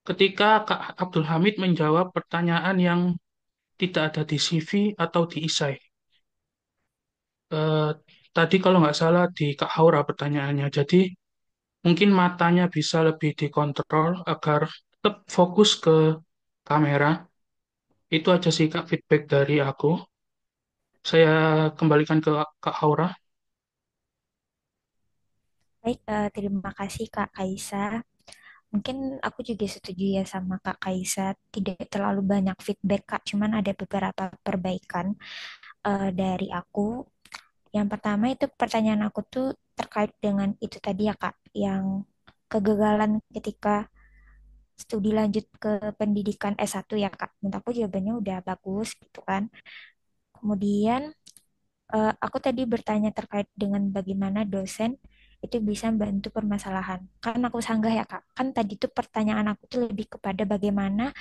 ketika Kak Abdul Hamid menjawab pertanyaan yang tidak ada di CV atau di isai. Eh, Tadi kalau nggak salah di Kak Haura pertanyaannya. Jadi mungkin matanya bisa lebih dikontrol agar tetap fokus ke kamera. Itu aja sih Kak feedback dari aku. Saya kembalikan ke Kak Haura. Baik, terima kasih Kak Kaisa. Mungkin aku juga setuju ya sama Kak Kaisa. Tidak terlalu banyak feedback Kak, cuman ada beberapa perbaikan dari aku. Yang pertama itu pertanyaan aku tuh terkait dengan itu tadi ya Kak, yang kegagalan ketika studi lanjut ke pendidikan S1 ya Kak. Menurut aku jawabannya udah bagus gitu kan. Kemudian aku tadi bertanya terkait dengan bagaimana dosen itu bisa membantu permasalahan. Kan aku sanggah ya Kak. Kan tadi tuh pertanyaan aku tuh lebih kepada bagaimana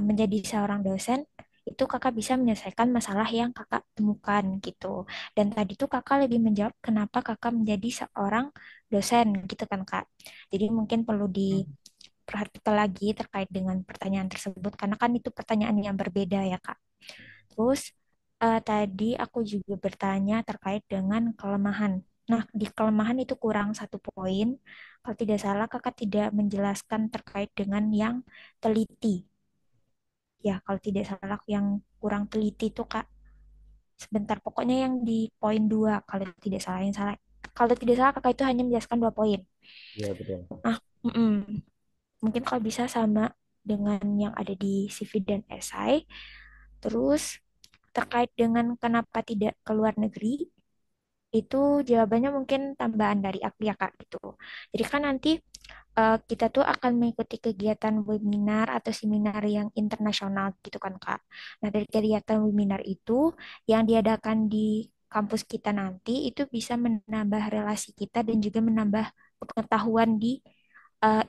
menjadi seorang dosen itu kakak bisa menyelesaikan masalah yang kakak temukan gitu. Dan tadi tuh kakak lebih menjawab kenapa kakak menjadi seorang dosen gitu kan kak. Jadi mungkin perlu diperhatikan lagi terkait dengan pertanyaan tersebut karena kan itu pertanyaan yang berbeda ya kak. Terus tadi aku juga bertanya terkait dengan kelemahan. Nah, di kelemahan itu kurang satu poin. Kalau tidak salah, kakak tidak menjelaskan terkait dengan yang teliti. Ya, kalau tidak salah yang kurang teliti itu Kak. Sebentar, pokoknya yang di poin 2 kalau tidak salah yang salah. Kalau tidak salah Kakak itu hanya menjelaskan 2 poin. Ya, betul. Nah, mungkin kalau bisa sama dengan yang ada di CV dan esai. Terus terkait dengan kenapa tidak ke luar negeri, itu jawabannya mungkin tambahan dari aku ya Kak gitu. Jadi kan nanti kita tuh akan mengikuti kegiatan webinar atau seminar yang internasional gitu kan Kak. Nah dari kegiatan webinar itu yang diadakan di kampus kita nanti itu bisa menambah relasi kita dan juga menambah pengetahuan di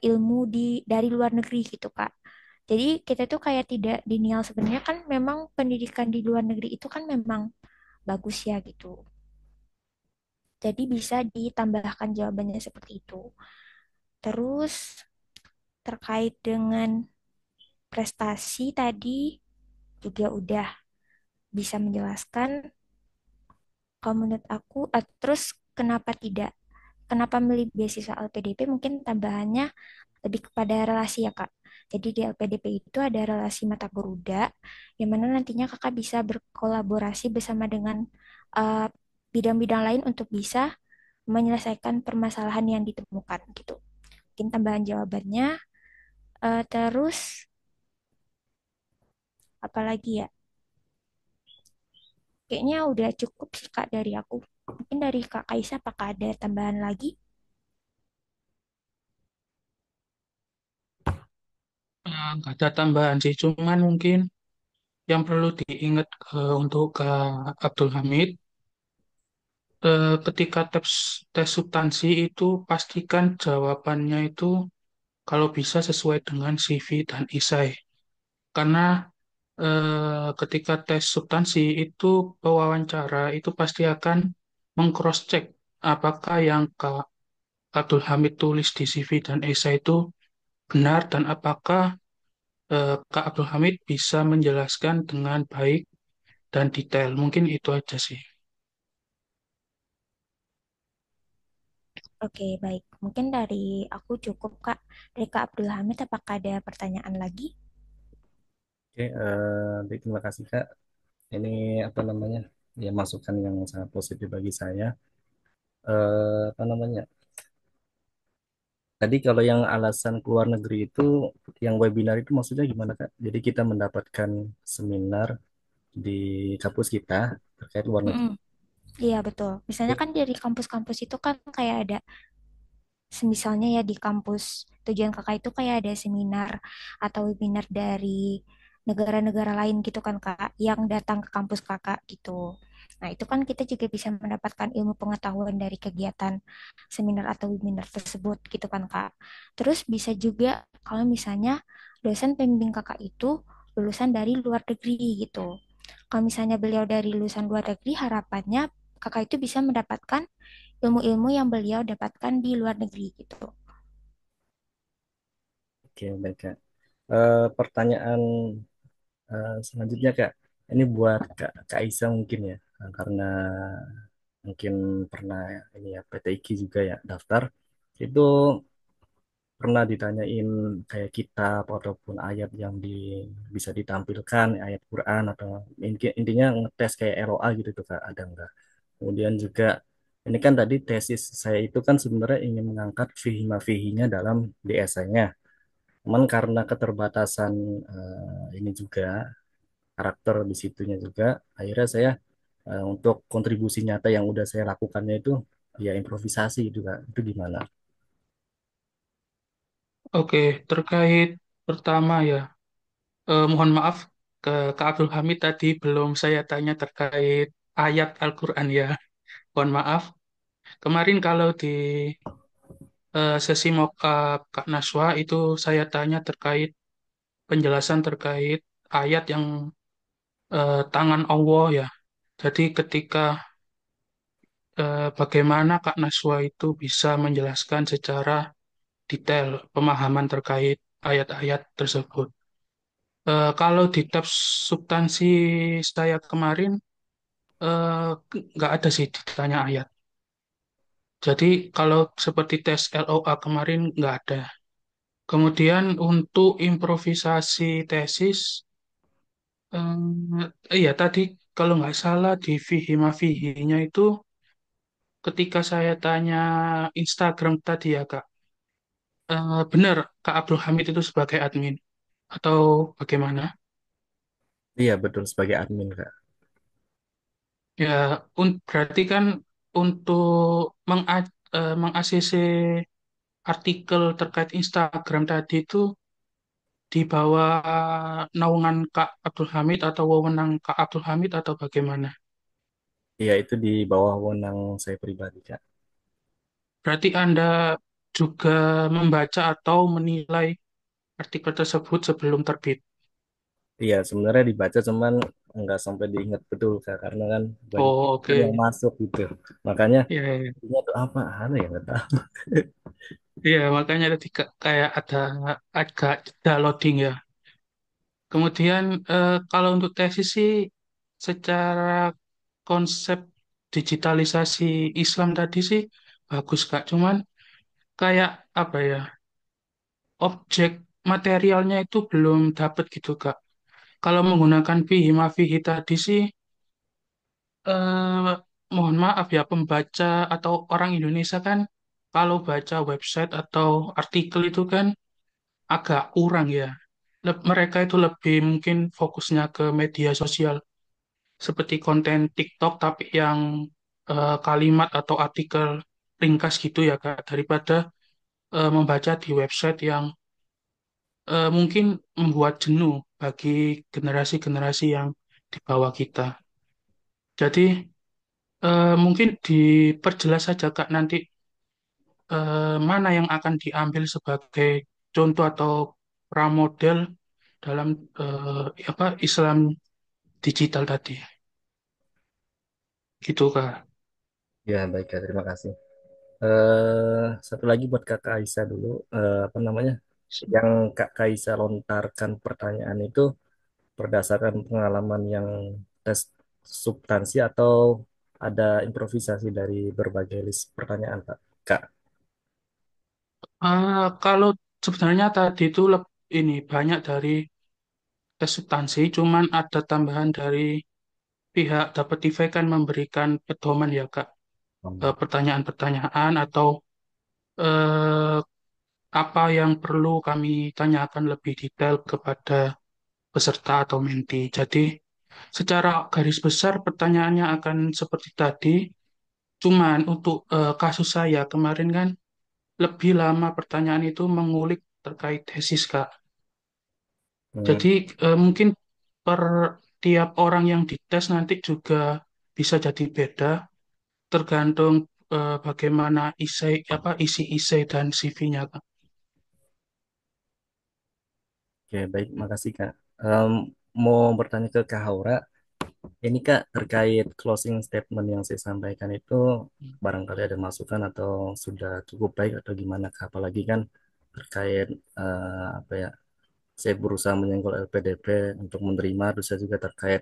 ilmu dari luar negeri gitu Kak. Jadi kita tuh kayak tidak denial sebenarnya kan memang pendidikan di luar negeri itu kan memang bagus ya gitu. Jadi bisa ditambahkan jawabannya seperti itu. Terus terkait dengan prestasi tadi juga udah bisa menjelaskan. Kalau menurut aku, terus kenapa tidak? Kenapa milih beasiswa LPDP? Mungkin tambahannya lebih kepada relasi ya Kak. Jadi di LPDP itu ada relasi mata beruda, yang mana nantinya Kakak bisa berkolaborasi bersama dengan eh, bidang-bidang lain untuk bisa menyelesaikan permasalahan yang ditemukan gitu. Mungkin tambahan jawabannya. Terus apalagi ya? Kayaknya udah cukup sih Kak dari aku. Mungkin dari Kak Kaisa apakah ada tambahan lagi? Nggak ada tambahan sih, cuman mungkin yang perlu diingat untuk Kak Abdul Hamid, ketika tes substansi itu pastikan jawabannya itu kalau bisa sesuai dengan CV dan isai. Karena ketika tes substansi itu pewawancara itu pasti akan meng-cross-check apakah yang Kak Abdul Hamid tulis di CV dan esai itu benar dan apakah Kak Abdul Hamid bisa menjelaskan dengan baik dan detail. Mungkin itu aja sih. Oke, baik. Mungkin dari aku cukup Kak. Dari Kak Abdul Hamid, apakah ada pertanyaan lagi? Oke, baik, terima kasih Kak. Ini apa namanya? Ya, masukan yang sangat positif bagi saya. Apa namanya? Tadi kalau yang alasan keluar negeri itu, yang webinar itu maksudnya gimana Kak? Jadi kita mendapatkan seminar di kampus kita terkait luar negeri. Mm-mm. Iya, betul. Misalnya kan dari kampus-kampus itu kan kayak ada, misalnya ya di kampus tujuan kakak itu kayak ada seminar atau webinar dari negara-negara lain gitu kan kak, yang datang ke kampus kakak gitu. Nah itu kan kita juga bisa mendapatkan ilmu pengetahuan dari kegiatan seminar atau webinar tersebut gitu kan kak. Terus bisa juga kalau misalnya dosen pembimbing kakak itu lulusan dari luar negeri gitu. Kalau misalnya beliau dari lulusan luar negeri, harapannya kakak itu bisa mendapatkan ilmu-ilmu yang beliau dapatkan di luar negeri gitu. Oke, baik Kak. Pertanyaan selanjutnya Kak, ini buat Kak Isa mungkin ya, karena mungkin pernah ini ya PTIQ juga ya daftar, itu pernah ditanyain kayak kitab ataupun ayat yang bisa ditampilkan ayat Quran atau intinya ngetes kayak ROA gitu tuh Kak, ada nggak? Kemudian juga ini kan tadi tesis saya itu kan sebenarnya ingin mengangkat fihi-fihinya dalam di esainya. Cuman karena keterbatasan ini juga karakter di situnya juga, akhirnya saya untuk kontribusi nyata yang udah saya lakukannya itu ya improvisasi juga. Itu gimana? Oke, terkait pertama ya, mohon maaf ke Kak Abdul Hamid tadi belum saya tanya terkait ayat Al-Quran ya. Mohon maaf. Kemarin kalau di sesi mock up Kak Naswa itu saya tanya terkait penjelasan terkait ayat yang tangan Allah ya. Jadi ketika bagaimana Kak Naswa itu bisa menjelaskan secara detail pemahaman terkait ayat-ayat tersebut. Kalau di tab substansi saya kemarin eh, nggak ada sih ditanya ayat. Jadi kalau seperti tes LOA kemarin nggak ada. Kemudian untuk improvisasi tesis, iya tadi kalau nggak salah di Fihi Mafihi-nya itu ketika saya tanya Instagram tadi ya Kak, benar Kak Abdul Hamid itu sebagai admin atau bagaimana? Iya, betul sebagai admin, Kak. Ya, berarti kan untuk meng-ACC artikel terkait Instagram tadi itu di bawah naungan Kak Abdul Hamid atau wewenang Kak Abdul Hamid atau bagaimana? Iya, itu di bawah wewenang saya pribadi, Kak. Berarti Anda juga membaca atau menilai artikel tersebut sebelum terbit. Iya, sebenarnya dibaca cuman nggak sampai diingat betul, Kak, karena kan banyak Oh, yang oke. masuk gitu. Makanya Ya, ya, ya. ini tuh apa? Aneh ya, nggak tahu. Iya, makanya tadi kayak ada agak jeda loading ya. Kemudian kalau untuk tesis sih secara konsep digitalisasi Islam tadi sih bagus Kak. Cuman kayak apa ya, objek materialnya itu belum dapet gitu Kak. Kalau menggunakan fihi mafihi tadi sih eh, mohon maaf ya pembaca atau orang Indonesia kan kalau baca website atau artikel itu kan agak kurang ya. Mereka itu lebih mungkin fokusnya ke media sosial seperti konten TikTok tapi yang kalimat atau artikel ringkas gitu ya Kak daripada membaca di website yang mungkin membuat jenuh bagi generasi-generasi yang di bawah kita. Jadi mungkin diperjelas saja Kak nanti mana yang akan diambil sebagai contoh atau pramodel dalam apa Islam digital tadi. Gitu Kak. Ya, baik, Kak. Terima kasih. Satu lagi buat Kakak Aisyah dulu. Apa namanya? Yang Kak Kaisa lontarkan pertanyaan itu berdasarkan pengalaman yang tes substansi atau ada improvisasi dari berbagai list pertanyaan, Pak? Kak. Kalau sebenarnya tadi itu ini banyak dari tes substansi, cuman ada tambahan dari pihak Dapetify kan memberikan pedoman ya Kak, Hmm. pertanyaan-pertanyaan atau eh, apa yang perlu kami tanyakan lebih detail kepada peserta atau menti. Jadi secara garis besar pertanyaannya akan seperti tadi, cuman untuk kasus saya kemarin kan lebih lama pertanyaan itu mengulik terkait tesis Kak. Hmm. Jadi mungkin per tiap orang yang dites nanti juga bisa jadi beda, tergantung bagaimana isi esai dan CV-nya, Kak. Oke, baik, makasih Kak. Em, mau bertanya ke Kak Haura, ini Kak terkait closing statement yang saya sampaikan itu barangkali ada masukan atau sudah cukup baik atau gimana Kak? Apalagi kan terkait apa ya? Saya berusaha menyenggol LPDP untuk menerima, terus saya juga terkait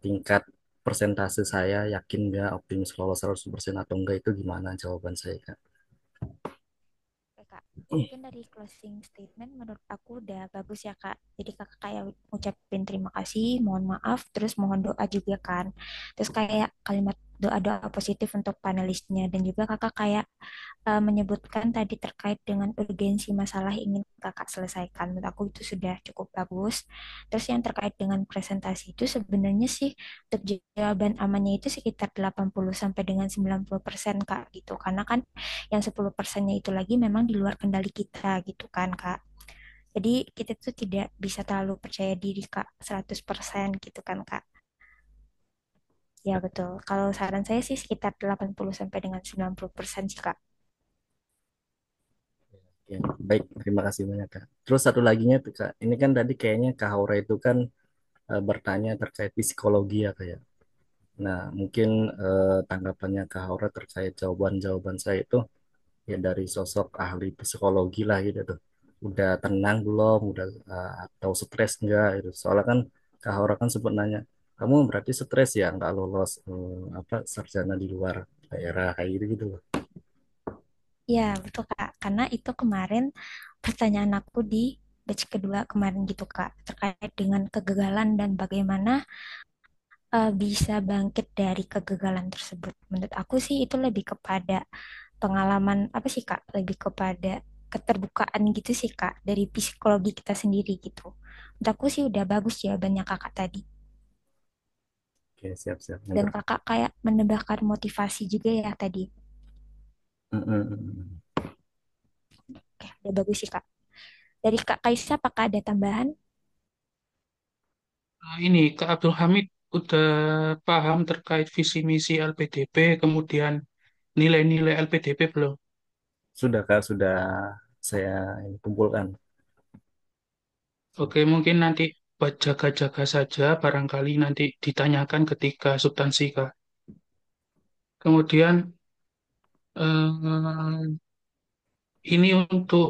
tingkat persentase saya yakin nggak optimis lolos 100% atau enggak itu gimana jawaban saya Kak? Oke, Kak. Mungkin dari closing statement menurut aku udah bagus ya, Kak. Jadi Kakak kayak ngucapin terima kasih, mohon maaf, terus mohon doa juga kan. Terus kayak kalimat doa-doa positif untuk panelisnya dan juga Kakak kayak menyebutkan tadi terkait dengan urgensi masalah yang ingin Kakak selesaikan. Menurut aku itu sudah cukup bagus. Terus yang terkait dengan presentasi itu sebenarnya sih untuk jawaban amannya itu sekitar 80 sampai dengan 90% Kak gitu. Karena kan yang 10%-nya itu lagi memang di luar kendali kita gitu kan Kak. Jadi kita tuh tidak bisa terlalu percaya diri Kak 100% gitu kan Kak. Ya betul. Kalau saran saya sih sekitar 80 sampai dengan 90% sih Kak. Oke, baik, terima kasih banyak Kak. Terus satu laginya tuh Kak, ini kan tadi kayaknya Kak Haura itu kan bertanya terkait psikologi ya Kak ya. Nah, mungkin tanggapannya Kak Haura terkait jawaban-jawaban saya itu ya dari sosok ahli psikologi lah gitu tuh. Udah tenang belum? Udah atau stres enggak gitu. Soalnya kan Kak Haura kan sempat nanya, kamu berarti stres ya nggak lolos apa sarjana di luar daerah kayak gitu gitu loh. Ya, betul Kak. Karena itu kemarin pertanyaan aku di batch kedua kemarin gitu Kak, terkait dengan kegagalan dan bagaimana bisa bangkit dari kegagalan tersebut. Menurut aku sih itu lebih kepada pengalaman apa sih Kak? Lebih kepada keterbukaan gitu sih Kak dari psikologi kita sendiri gitu. Menurut aku sih udah bagus jawabannya Kakak tadi. Oke, siap-siap. Dan Nanti. Kakak kayak menambahkan motivasi juga ya tadi. Mm, mm, mm. Oke, udah bagus sih Kak. Dari Kak Kaisa apakah ada tambahan? Ini Kak Abdul Hamid udah paham terkait visi misi LPDP, kemudian nilai-nilai LPDP belum? Sudah Kak, sudah saya kumpulkan. Oke, mungkin nanti buat jaga-jaga saja, barangkali nanti ditanyakan ketika substansi Kak. Kemudian eh, ini untuk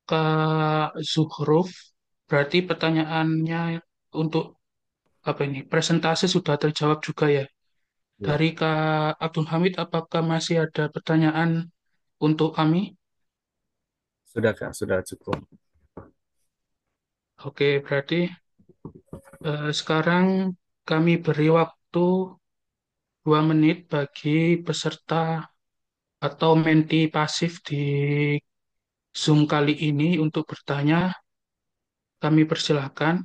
Kak Zuhruf, berarti pertanyaannya untuk apa ini? Presentasi sudah terjawab juga ya. Ya, Dari Kak Abdul Hamid, apakah masih ada pertanyaan untuk kami? sudah Kak, sudah cukup. Oke, berarti sekarang kami beri waktu 2 menit bagi peserta atau menti pasif di Zoom kali ini untuk bertanya. Kami persilahkan.